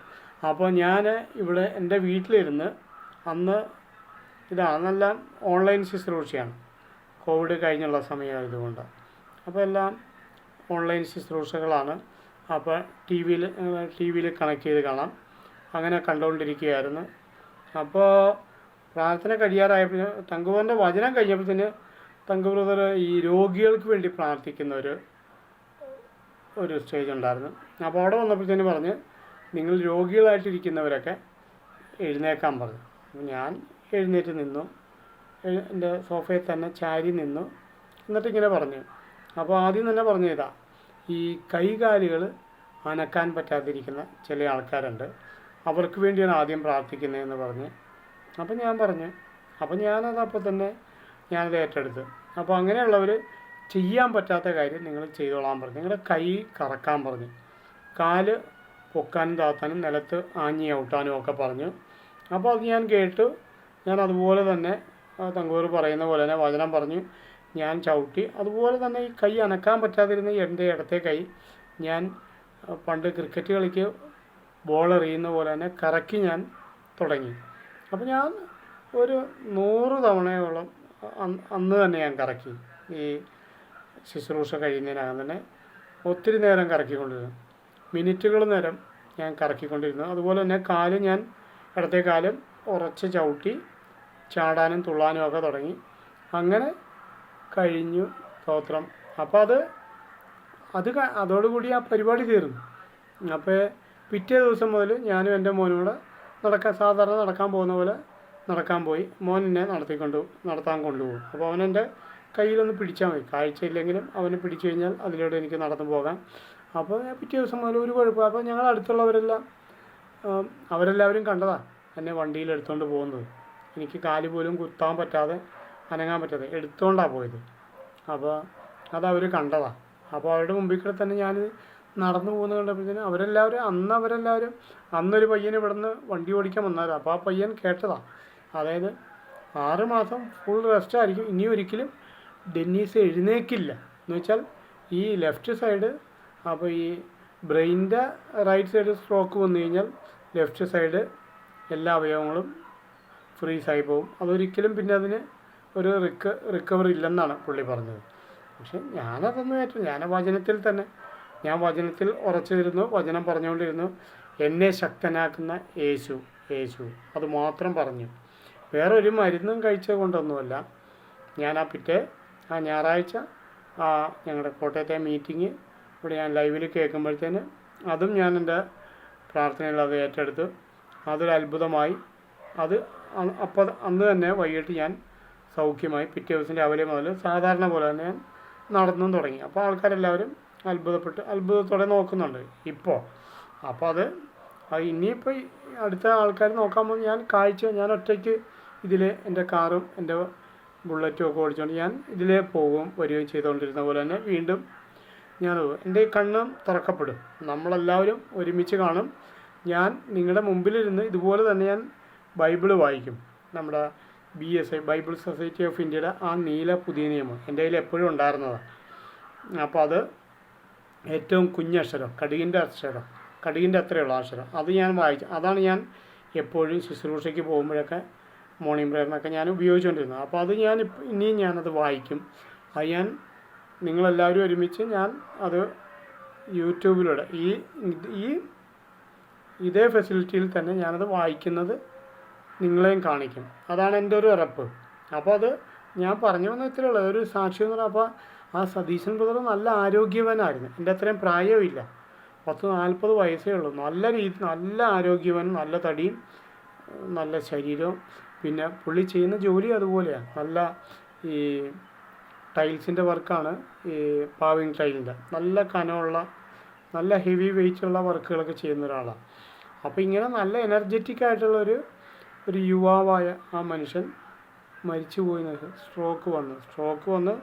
അപ്പോൾ ഞാൻ ഇവിടെ എൻ്റെ വീട്ടിലിരുന്ന് അന്ന് അന്നെല്ലാം ഓൺലൈൻ ശുശ്രൂഷയാണ്, കോവിഡ് കഴിഞ്ഞുള്ള സമയമായതുകൊണ്ട്. അപ്പോൾ എല്ലാം ഓൺലൈൻ ശുശ്രൂഷകളാണ്. അപ്പോൾ ടി വിയിൽ കണക്ട് ചെയ്ത് കാണാം. അങ്ങനെ കണ്ടുകൊണ്ടിരിക്കുകയായിരുന്നു. അപ്പോൾ പ്രാർത്ഥന കഴിയാറായപ്പോൾ തങ്കുബറിൻ്റെ വചനം കഴിഞ്ഞപ്പോഴത്തേന് തങ്കു ബ്രദർ ഈ രോഗികൾക്ക് വേണ്ടി പ്രാർത്ഥിക്കുന്ന ഒരു ഒരു സ്റ്റേജ് ഉണ്ടായിരുന്നു. അപ്പോൾ അവിടെ വന്നപ്പോഴത്തേന് പറഞ്ഞ് നിങ്ങൾ രോഗികളായിട്ടിരിക്കുന്നവരൊക്കെ എഴുന്നേക്കാൻ പറഞ്ഞു. അപ്പോൾ ഞാൻ എഴുന്നേറ്റ് നിന്നു, എൻ്റെ സോഫയിൽ തന്നെ ചാരി നിന്നു. എന്നിട്ടിങ്ങനെ പറഞ്ഞു. അപ്പോൾ ആദ്യം തന്നെ പറഞ്ഞു, ഇതാ ഈ കൈകാലുകൾ അനക്കാൻ പറ്റാതിരിക്കുന്ന ചില ആൾക്കാരുണ്ട്, അവർക്ക് വേണ്ടിയാണ് ആദ്യം പ്രാർത്ഥിക്കുന്നതെന്ന് പറഞ്ഞ്. അപ്പം ഞാൻ പറഞ്ഞു, അപ്പം ഞാനതപ്പോൾ തന്നെ ഞാനത് ഏറ്റെടുത്ത്. അപ്പോൾ അങ്ങനെയുള്ളവർ ചെയ്യാൻ പറ്റാത്ത കാര്യം നിങ്ങൾ ചെയ്തോളാൻ പറഞ്ഞു. നിങ്ങളുടെ കൈ കറക്കാൻ പറഞ്ഞു, കാല് പൊക്കാനും താത്താനും നിലത്ത് ആഞ്ഞി ഔട്ടാനും ഒക്കെ പറഞ്ഞു. അപ്പോൾ അത് ഞാൻ കേട്ടു. ഞാൻ അതുപോലെ തന്നെ തങ്കൂർ പറയുന്ന പോലെ തന്നെ വചനം പറഞ്ഞു ഞാൻ ചവിട്ടി. അതുപോലെ തന്നെ ഈ കൈ അനക്കാൻ പറ്റാതിരുന്ന എൻ്റെ ഇടത്തെ കൈ ഞാൻ പണ്ട് ക്രിക്കറ്റ് കളിക്ക് ബോൾ എറിയുന്ന പോലെ തന്നെ കറക്കി ഞാൻ തുടങ്ങി. അപ്പോൾ ഞാൻ ഒരു 100 തവണയോളം അന്ന് തന്നെ ഞാൻ കറക്കി. ഈ ശുശ്രൂഷ കഴിയുന്നതിനകം തന്നെ ഒത്തിരി നേരം കറക്കിക്കൊണ്ടിരുന്നു, മിനിറ്റുകൾ നേരം ഞാൻ കറക്കിക്കൊണ്ടിരുന്നു. അതുപോലെ തന്നെ കാല് ഞാൻ ഇടത്തെ കാലും ഉറച്ച് ചവിട്ടി ചാടാനും തുള്ളാനും ഒക്കെ തുടങ്ങി. അങ്ങനെ കഴിഞ്ഞു സ്തോത്രം. അപ്പോൾ അതോടുകൂടി ആ പരിപാടി തീർന്നു. അപ്പോൾ പിറ്റേ ദിവസം മുതൽ ഞാനും എൻ്റെ മോനും കൂടെ സാധാരണ നടക്കാൻ പോകുന്ന പോലെ നടക്കാൻ പോയി. മോൻ എന്നെ നടത്താൻ കൊണ്ടുപോകും. അപ്പോൾ അവനെൻ്റെ കയ്യിലൊന്ന് പിടിച്ചാൽ മതി, കാഴ്ചയില്ലെങ്കിലും അവനെ പിടിച്ചു കഴിഞ്ഞാൽ അതിലൂടെ എനിക്ക് നടന്നു പോകാം. അപ്പോൾ പിറ്റേ ദിവസം മുതൽ ഒരു കുഴപ്പം. അപ്പോൾ ഞങ്ങൾ അടുത്തുള്ളവരെല്ലാം അവരെല്ലാവരും കണ്ടതാണ് എന്നെ വണ്ടിയിൽ എടുത്തുകൊണ്ട് പോകുന്നത്. എനിക്ക് കാല് പോലും കുത്താൻ പറ്റാതെ അനങ്ങാൻ പറ്റാതെ എടുത്തുകൊണ്ടാണ് പോയത്. അപ്പോൾ അതവർ കണ്ടതാണ്. അപ്പോൾ അവരുടെ മുമ്പിൽ കൂടെ തന്നെ ഞാൻ നടന്നു പോകുന്നത് കണ്ടപ്പോഴത്തേനും അവരെല്ലാവരും അന്നൊരു പയ്യൻ ഇവിടുന്ന് വണ്ടി ഓടിക്കാൻ വന്നായിരുന്നു. അപ്പോൾ ആ പയ്യൻ കേട്ടതാണ്, അതായത് 6 മാസം ഫുൾ റെസ്റ്റ് ആയിരിക്കും, ഇനി ഒരിക്കലും ഡെന്നീസ് എഴുന്നേക്കില്ല എന്ന് വെച്ചാൽ ഈ ലെഫ്റ്റ് സൈഡ്. അപ്പോൾ ഈ ബ്രെയിനിൻ്റെ റൈറ്റ് സൈഡ് സ്ട്രോക്ക് വന്നു കഴിഞ്ഞാൽ ലെഫ്റ്റ് സൈഡ് എല്ലാ അവയവങ്ങളും ഫ്രീസായി പോകും. അതൊരിക്കലും പിന്നെ അതിന് ഒരു റിക്കവറി ഇല്ലെന്നാണ് പുള്ളി പറഞ്ഞത്. പക്ഷെ ഞാനതൊന്നും ഏറ്റു. ഞാൻ വചനത്തിൽ ഉറച്ചിരുന്നു, വചനം പറഞ്ഞുകൊണ്ടിരുന്നു. എന്നെ ശക്തനാക്കുന്ന യേശു അത് മാത്രം പറഞ്ഞു. വേറെ ഒരു മരുന്നും കഴിച്ചത് കൊണ്ടൊന്നുമല്ല. ഞാൻ ആ ഞായറാഴ്ച ഞങ്ങളുടെ കോട്ടയത്തെ മീറ്റിംഗ് ഇവിടെ ഞാൻ ലൈവിൽ കേൾക്കുമ്പോഴത്തേന് അതും ഞാൻ എൻ്റെ പ്രാർത്ഥനയിൽ അത് ഏറ്റെടുത്തു. അതൊരു അത്ഭുതമായി. അന്ന് തന്നെ വൈകിട്ട് ഞാൻ സൗഖ്യമായി. പിറ്റേ ദിവസം രാവിലെ മുതൽ സാധാരണ പോലെ തന്നെ ഞാൻ നടന്നും തുടങ്ങി. അപ്പോൾ ആൾക്കാരെല്ലാവരും അത്ഭുതത്തോടെ നോക്കുന്നുണ്ട് ഇപ്പോൾ. അപ്പോൾ അത് ഇനിയിപ്പോൾ അടുത്ത ആൾക്കാർ നോക്കാൻ പോകുമ്പോൾ ഞാൻ ഒറ്റയ്ക്ക് ഇതിൽ എൻ്റെ കാറും എൻ്റെ ബുള്ളറ്റും ഒക്കെ ഓടിച്ചുകൊണ്ട് ഞാൻ ഇതിലേ വരികയും ചെയ്തുകൊണ്ടിരുന്ന പോലെ തന്നെ വീണ്ടും എൻ്റെ കണ്ണ് തുറക്കപ്പെടും. നമ്മളെല്ലാവരും ഒരുമിച്ച് കാണും. ഞാൻ നിങ്ങളുടെ മുമ്പിലിരുന്ന് ഇതുപോലെ തന്നെ ഞാൻ ബൈബിള് വായിക്കും. നമ്മുടെ BSI ബൈബിൾ സൊസൈറ്റി ഓഫ് ഇന്ത്യയുടെ ആ നീല പുതിയ നിയമം എൻ്റെ കയ്യിൽ എപ്പോഴും ഉണ്ടായിരുന്നതാണ്. അപ്പോൾ അത് ഏറ്റവും കുഞ്ഞക്ഷരം, കടുകിൻ്റെ അത്രയുള്ള അക്ഷരം, അത് ഞാൻ വായിച്ചു. അതാണ് ഞാൻ എപ്പോഴും ശുശ്രൂഷയ്ക്ക് പോകുമ്പോഴൊക്കെ മോർണിംഗ് പ്രയറിനൊക്കെ ഞാൻ ഉപയോഗിച്ചുകൊണ്ടിരുന്നത്. അപ്പോൾ അത് ഇനിയും ഞാനത് വായിക്കും. അത് നിങ്ങളെല്ലാവരും ഒരുമിച്ച് ഞാൻ അത് യൂട്യൂബിലൂടെ ഇതേ ഫെസിലിറ്റിയിൽ തന്നെ ഞാനത് വായിക്കുന്നത് നിങ്ങളെയും കാണിക്കും. അതാണ് എൻ്റെ ഒരു ഉറപ്പ്. അപ്പോൾ അത് ഞാൻ പറഞ്ഞു വന്ന ഇത്രയേ ഉള്ളൂ, ഒരു സാക്ഷ്യം എന്ന് പറഞ്ഞാൽ. അപ്പോൾ ആ സതീശൻ ബ്രദർ നല്ല ആരോഗ്യവാനായിരുന്നു. എൻ്റെ അത്രയും പ്രായമില്ല, 40 വയസ്സേ ഉള്ളൂ. നല്ല ആരോഗ്യവാനും, നല്ല തടിയും നല്ല ശരീരവും. പിന്നെ പുള്ളി ചെയ്യുന്ന ജോലി അതുപോലെയാണ്. നല്ല ഈ ടൈൽസിൻ്റെ വർക്കാണ്, ഈ പാവിങ് ടൈലിൻ്റെ നല്ല കനമുള്ള നല്ല ഹെവി വെയിറ്റുള്ള വർക്കുകളൊക്കെ ചെയ്യുന്ന ഒരാളാണ്. അപ്പോൾ ഇങ്ങനെ നല്ല എനർജറ്റിക് ആയിട്ടുള്ളൊരു യുവാവായ ആ മനുഷ്യൻ മരിച്ചുപോയി. സ്ട്രോക്ക് വന്ന്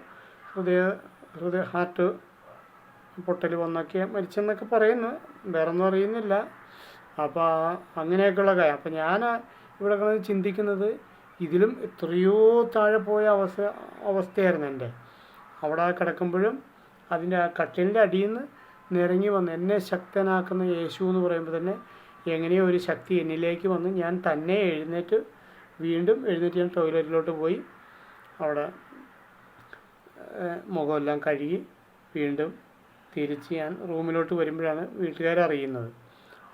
ഹാർട്ട് പൊട്ടൽ വന്നൊക്കെ മരിച്ചെന്നൊക്കെ പറയുന്നു. വേറൊന്നും അറിയുന്നില്ല. അപ്പോൾ അങ്ങനെയൊക്കെയുള്ള കാര്യം. അപ്പോൾ ഞാൻ ഇവിടെ കിടന്ന് ചിന്തിക്കുന്നത് ഇതിലും എത്രയോ താഴെ പോയ അവസ്ഥയായിരുന്നു എൻ്റെ. അവിടെ കിടക്കുമ്പോഴും അതിൻ്റെ ആ കട്ടിലിൻ്റെ അടിയിൽ നിന്ന് നിറങ്ങി വന്ന് എന്നെ ശക്തനാക്കുന്ന യേശു എന്ന് പറയുമ്പോൾ തന്നെ എങ്ങനെയോ ഒരു ശക്തി എന്നിലേക്ക് വന്ന് ഞാൻ തന്നെ വീണ്ടും എഴുന്നേറ്റ് ഞാൻ ടോയ്ലറ്റിലോട്ട് പോയി. അവിടെ മുഖമെല്ലാം കഴുകി വീണ്ടും തിരിച്ച് ഞാൻ റൂമിലോട്ട് വരുമ്പോഴാണ് വീട്ടുകാരറിയുന്നത്.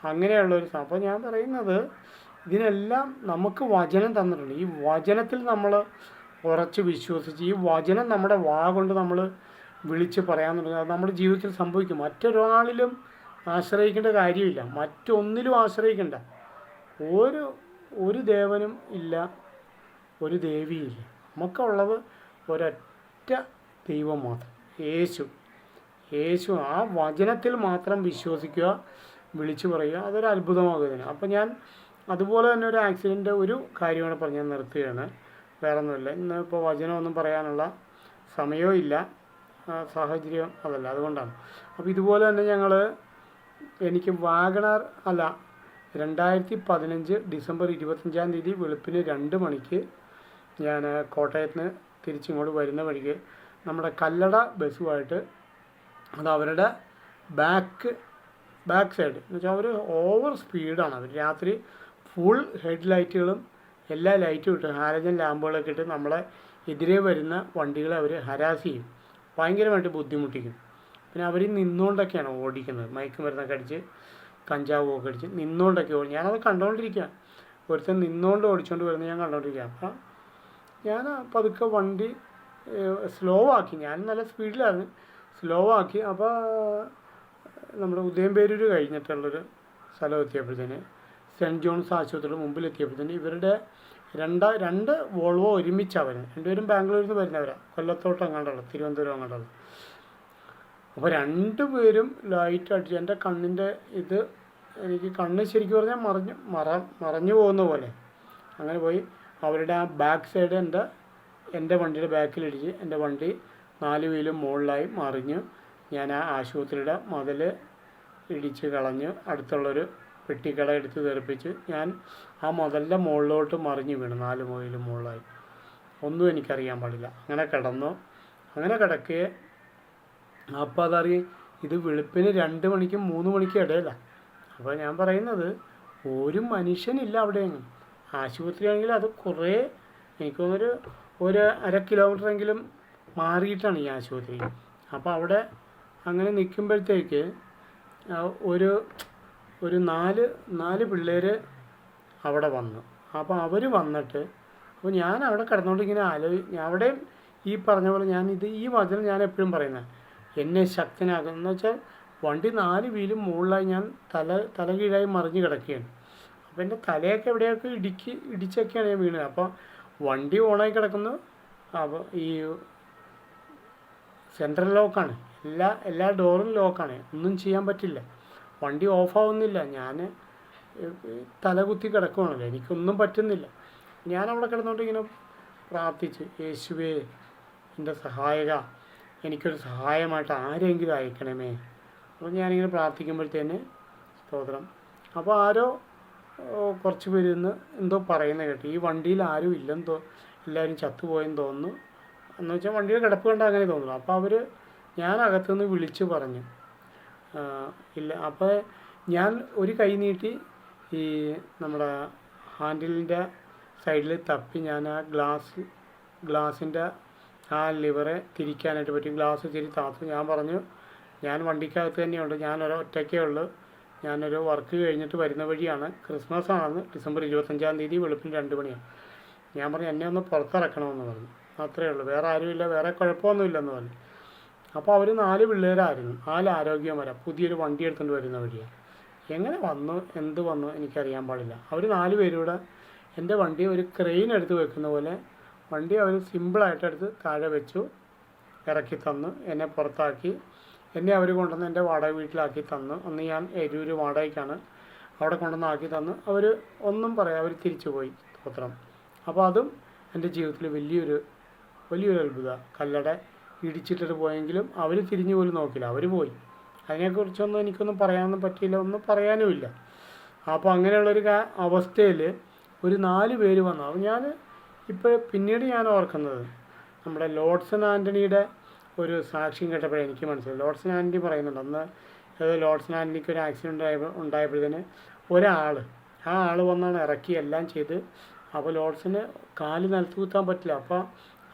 അങ്ങനെയുള്ളൊരു അപ്പോൾ ഞാൻ പറയുന്നത് ഇതിനെല്ലാം നമുക്ക് വചനം തന്നിട്ടുണ്ട്. ഈ വചനത്തിൽ നമ്മൾ ഉറച്ച് വിശ്വസിച്ച് ഈ വചനം നമ്മുടെ കൊണ്ട് നമ്മൾ വിളിച്ച് പറയാമെന്നുള്ളത് അത് നമ്മുടെ ജീവിതത്തിൽ സംഭവിക്കും. മറ്റൊരാളിലും ആശ്രയിക്കേണ്ട കാര്യമില്ല, മറ്റൊന്നിലും ആശ്രയിക്കേണ്ട. ഒരു ഒരു ദേവനും ഇല്ല, ഒരു ദേവിയില്ല. നമുക്കുള്ളത് ഒരൊറ്റ ദൈവം മാത്രം, യേശു. ആ വചനത്തിൽ മാത്രം വിശ്വസിക്കുക, വിളിച്ചു പറയുക, അതൊരു അത്ഭുതമാകുന്നതിന്. അപ്പം ഞാൻ അതുപോലെ തന്നെ ഒരു ആക്സിഡൻ്റ് ഒരു കാര്യമാണ് പറഞ്ഞ് ഞാൻ നിർത്തുകയാണ്. വേറെ ഒന്നുമില്ല. ഇന്ന് ഇപ്പോൾ വചനമൊന്നും പറയാനുള്ള സമയവും ഇല്ല, സാഹചര്യം അതല്ല, അതുകൊണ്ടാണ്. അപ്പോൾ ഇതുപോലെ തന്നെ എനിക്ക് വാഗണർ 2015 ഡിസംബർ 25-ാം തീയതി വെളുപ്പിന് 2 മണിക്ക് ഞാൻ കോട്ടയത്ത് നിന്ന് തിരിച്ചിങ്ങോട്ട് വരുന്ന വഴിക്ക് നമ്മുടെ കല്ലട ബസ്സുമായിട്ട്, അത് അവരുടെ ബാക്ക് സൈഡ് എന്ന് വെച്ചാൽ അവർ ഓവർ സ്പീഡാണ്. അവർ രാത്രി ഫുൾ ഹെഡ് ലൈറ്റുകളും എല്ലാ ലൈറ്റും ഇട്ട്, ഹാലജൻ ലാമ്പുകളൊക്കെ ഇട്ട് നമ്മളെ എതിരെ വരുന്ന വണ്ടികളെ അവർ ഹരാസ് ചെയ്യും, ഭയങ്കരമായിട്ട് ബുദ്ധിമുട്ടിക്കും. പിന്നെ അവർ നിന്നുകൊണ്ടൊക്കെയാണ് ഓടിക്കുന്നത്, മയക്കുമരുന്നൊക്കെ അടിച്ച് കഞ്ചാവൊക്കെ അടിച്ച് നിന്നുകൊണ്ടൊക്കെ ഓടി. ഞാനത് കണ്ടുകൊണ്ടിരിക്കുക, ഒരുത്തൻ നിന്നുകൊണ്ട് ഓടിച്ചുകൊണ്ട് വരുന്നത് ഞാൻ കണ്ടുകൊണ്ടിരിക്കുക. അപ്പം ഞാൻ പതുക്കെ വണ്ടി സ്ലോ ആക്കി, ഞാൻ നല്ല സ്പീഡിലായിരുന്നു, സ്ലോ ആക്കി. അപ്പോൾ നമ്മുടെ ഉദയംപേരൂർ കഴിഞ്ഞിട്ടുള്ളൊരു സ്ഥലം എത്തിയപ്പോഴത്തേന്, സെൻറ്റ് ജോൺസ് ആശുപത്രിയുടെ മുമ്പിലെത്തിയപ്പോഴത്തേന് ഇവരുടെ രണ്ട് വോൾവോ ഒരുമിച്ചാണ് വരുന്നത്. രണ്ടുപേരും ബാംഗ്ലൂരിൽ നിന്ന് വരുന്നവരാണ്, കൊല്ലത്തോട്ട് അങ്ങാണ്ടുള്ളത്, തിരുവനന്തപുരം അങ്ങാണ്ടുള്ളത്. അപ്പോൾ രണ്ടുപേരും ലൈറ്റ് അടിച്ച് എൻ്റെ കണ്ണിൻ്റെ എനിക്ക് കണ്ണ് ശരിക്കും പറഞ്ഞാൽ മറഞ്ഞു പോകുന്ന പോലെ അങ്ങനെ പോയി. അവരുടെ ആ ബാക്ക് സൈഡ് എൻ്റെ വണ്ടിയുടെ ബാക്കിലിടിച്ച് എൻ്റെ വണ്ടി 4 വീലും മുകളിലായി മറിഞ്ഞു. ഞാൻ ആ ആശുപത്രിയുടെ മതിൽ ഇടിച്ച് കളഞ്ഞ് അടുത്തുള്ളൊരു പെട്ടിക്കട എടുത്ത് തെറിപ്പിച്ച് ഞാൻ ആ മതിലിൻ്റെ മുകളിലോട്ട് മറിഞ്ഞു വീണു, 4 വീലും മുകളിലായി. ഒന്നും എനിക്കറിയാൻ പാടില്ല. അങ്ങനെ കിടക്കുകയെ അപ്പോൾ അതറിയും ഇത് വെളുപ്പിന് 2 മണിക്കും 3 മണിക്കും ഇടയിലാണ്. അപ്പോൾ ഞാൻ പറയുന്നത് ഒരു മനുഷ്യനില്ല അവിടെയെങ്കിലും. ആശുപത്രിയാണെങ്കിൽ അത് കുറേ എനിക്ക് തോന്നുന്നൊരു 1.5 കിലോമീറ്ററെങ്കിലും മാറിയിട്ടാണ് ഈ ആശുപത്രി. അപ്പോൾ അവിടെ അങ്ങനെ നിൽക്കുമ്പോഴത്തേക്ക് ഒരു 4 പിള്ളേർ അവിടെ വന്നു. അപ്പോൾ അവർ വന്നിട്ട് അപ്പോൾ ഞാൻ അവിടെ കിടന്നുകൊണ്ട് ഇങ്ങനെ അവിടെയും ഈ പറഞ്ഞ പോലെ ഈ വചനം ഞാൻ എപ്പോഴും പറയുന്നത്, എന്നെ ശക്തനാകും എന്ന് വെച്ചാൽ വണ്ടി 4 വീലും മുകളിലായി ഞാൻ തലകീഴായി മറിഞ്ഞ് കിടക്കുകയാണ്. അപ്പോൾ എൻ്റെ തലയൊക്കെ എവിടെയൊക്കെ ഇടിച്ചൊക്കെയാണ് ഞാൻ വീണത്. അപ്പോൾ വണ്ടി ഓണായി കിടക്കുന്നു. അപ്പോൾ ഈ സെൻട്രൽ ലോക്കാണ്, എല്ലാ ഡോറും ലോക്കാണ്, ഒന്നും ചെയ്യാൻ പറ്റില്ല, വണ്ടി ഓഫാവുന്നില്ല. ഞാൻ തലകുത്തി കിടക്കുകയാണല്ലോ, എനിക്കൊന്നും പറ്റുന്നില്ല. ഞാനവിടെ കിടന്നുകൊണ്ട് ഇങ്ങനെ പ്രാർത്ഥിച്ച്, യേശുവേ എൻ്റെ സഹായക, എനിക്കൊരു സഹായമായിട്ട് ആരെങ്കിലും അയക്കണമേ. അപ്പോൾ ഞാനിങ്ങനെ പ്രാർത്ഥിക്കുമ്പോഴത്തേന് സ്തോത്രം. അപ്പോൾ ആരോ കുറച്ച് പേര് എന്തോ പറയുന്നത് കേട്ടു, ഈ വണ്ടിയിൽ ആരും ഇല്ലെന്ന് എല്ലാവരും ചത്തുപോയെന്ന് തോന്നുന്നു എന്ന് വെച്ചാൽ വണ്ടിയുടെ കിടപ്പ് കണ്ടാൽ അങ്ങനെ തോന്നുന്നു. അപ്പോൾ ഞാൻ അകത്തുനിന്ന് വിളിച്ച് പറഞ്ഞു ഇല്ല. അപ്പോൾ ഞാൻ ഒരു കൈ നീട്ടി ഈ നമ്മുടെ ഹാൻഡിലിൻ്റെ സൈഡിൽ തപ്പി ഞാൻ ആ ഗ്ലാസിൻ്റെ ആ ലിവറെ തിരിക്കാനായിട്ട് പറ്റും. ഗ്ലാസ് തിരി താത്തു. ഞാൻ പറഞ്ഞു ഞാൻ വണ്ടിക്കകത്ത് തന്നെയുണ്ട്, ഒറ്റയ്ക്കേ ഉള്ളൂ, ഞാനൊരു വർക്ക് കഴിഞ്ഞിട്ട് വരുന്ന വഴിയാണ്, ക്രിസ്മസ് ആണെന്ന്, ഡിസംബർ 25-ാം തീയതി വെളുപ്പിന് 2 മണിയാണ്. ഞാൻ പറഞ്ഞു എന്നെ ഒന്ന് പുറത്തിറക്കണമെന്ന് പറഞ്ഞു, അത്രയേ ഉള്ളൂ, വേറെ ആരുമില്ല, വേറെ കുഴപ്പമൊന്നുമില്ലെന്ന് പറഞ്ഞു. അപ്പോൾ അവർ 4 പിള്ളേരായിരുന്നു, 4 ആരോഗ്യമാരാണ്, പുതിയൊരു വണ്ടി എടുത്തുകൊണ്ട് വരുന്ന വഴിയാണ്. എങ്ങനെ വന്നു എന്ത് വന്നു എനിക്കറിയാൻ പാടില്ല. അവർ 4 പേരൂടെ എൻ്റെ വണ്ടി ഒരു ക്രെയിൻ എടുത്ത് വെക്കുന്ന പോലെ വണ്ടി അവർ സിമ്പിളായിട്ട് എടുത്ത് താഴെ വെച്ചു, ഇറക്കി തന്നു, എന്നെ പുറത്താക്കി. എന്നെ അവർ കൊണ്ടുവന്ന് എൻ്റെ വാടക വീട്ടിലാക്കി തന്നു. അന്ന് ഞാൻ എരൂർ വാടകയ്ക്കാണ്, അവിടെ കൊണ്ടുവന്ന് ആക്കി തന്നു. അവർ ഒന്നും പറയാം, അവർ തിരിച്ചു പോയി, സ്തോത്രം. അപ്പോൾ അതും എൻ്റെ ജീവിതത്തിൽ വലിയൊരു അത്ഭുതമാണ്. കല്ലട ഇടിച്ചിട്ടിട്ട് പോയെങ്കിലും അവർ തിരിഞ്ഞു പോലും നോക്കില്ല, അവർ പോയി. അതിനെക്കുറിച്ചൊന്നും എനിക്കൊന്നും പറയാനൊന്നും പറ്റിയില്ല, ഒന്നും പറയാനുമില്ല. അപ്പോൾ അങ്ങനെയുള്ളൊരു അവസ്ഥയിൽ ഒരു 4 പേര് വന്നു. അപ്പോൾ ഞാൻ പിന്നീട് ഞാൻ ഓർക്കുന്നത് നമ്മുടെ ലോഡ്സൺ ആൻ്റണിയുടെ ഒരു സാക്ഷ്യം കേട്ടപ്പോഴേ എനിക്ക് മനസ്സിലായി. ലോഡ്സൺ ആൻ്റണി പറയുന്നുണ്ട്, അന്ന് ലോഡ്സൺ ആൻ്റണിക്ക് ഒരു ആക്സിഡൻറ്റ് ഉണ്ടായപ്പോഴത്തേന് ആ ആൾ വന്നാണ് ഇറക്കി എല്ലാം ചെയ്ത്. അപ്പോൾ ലോഡ്സന് കാല് നിലത്ത് കുത്താൻ പറ്റില്ല. അപ്പോൾ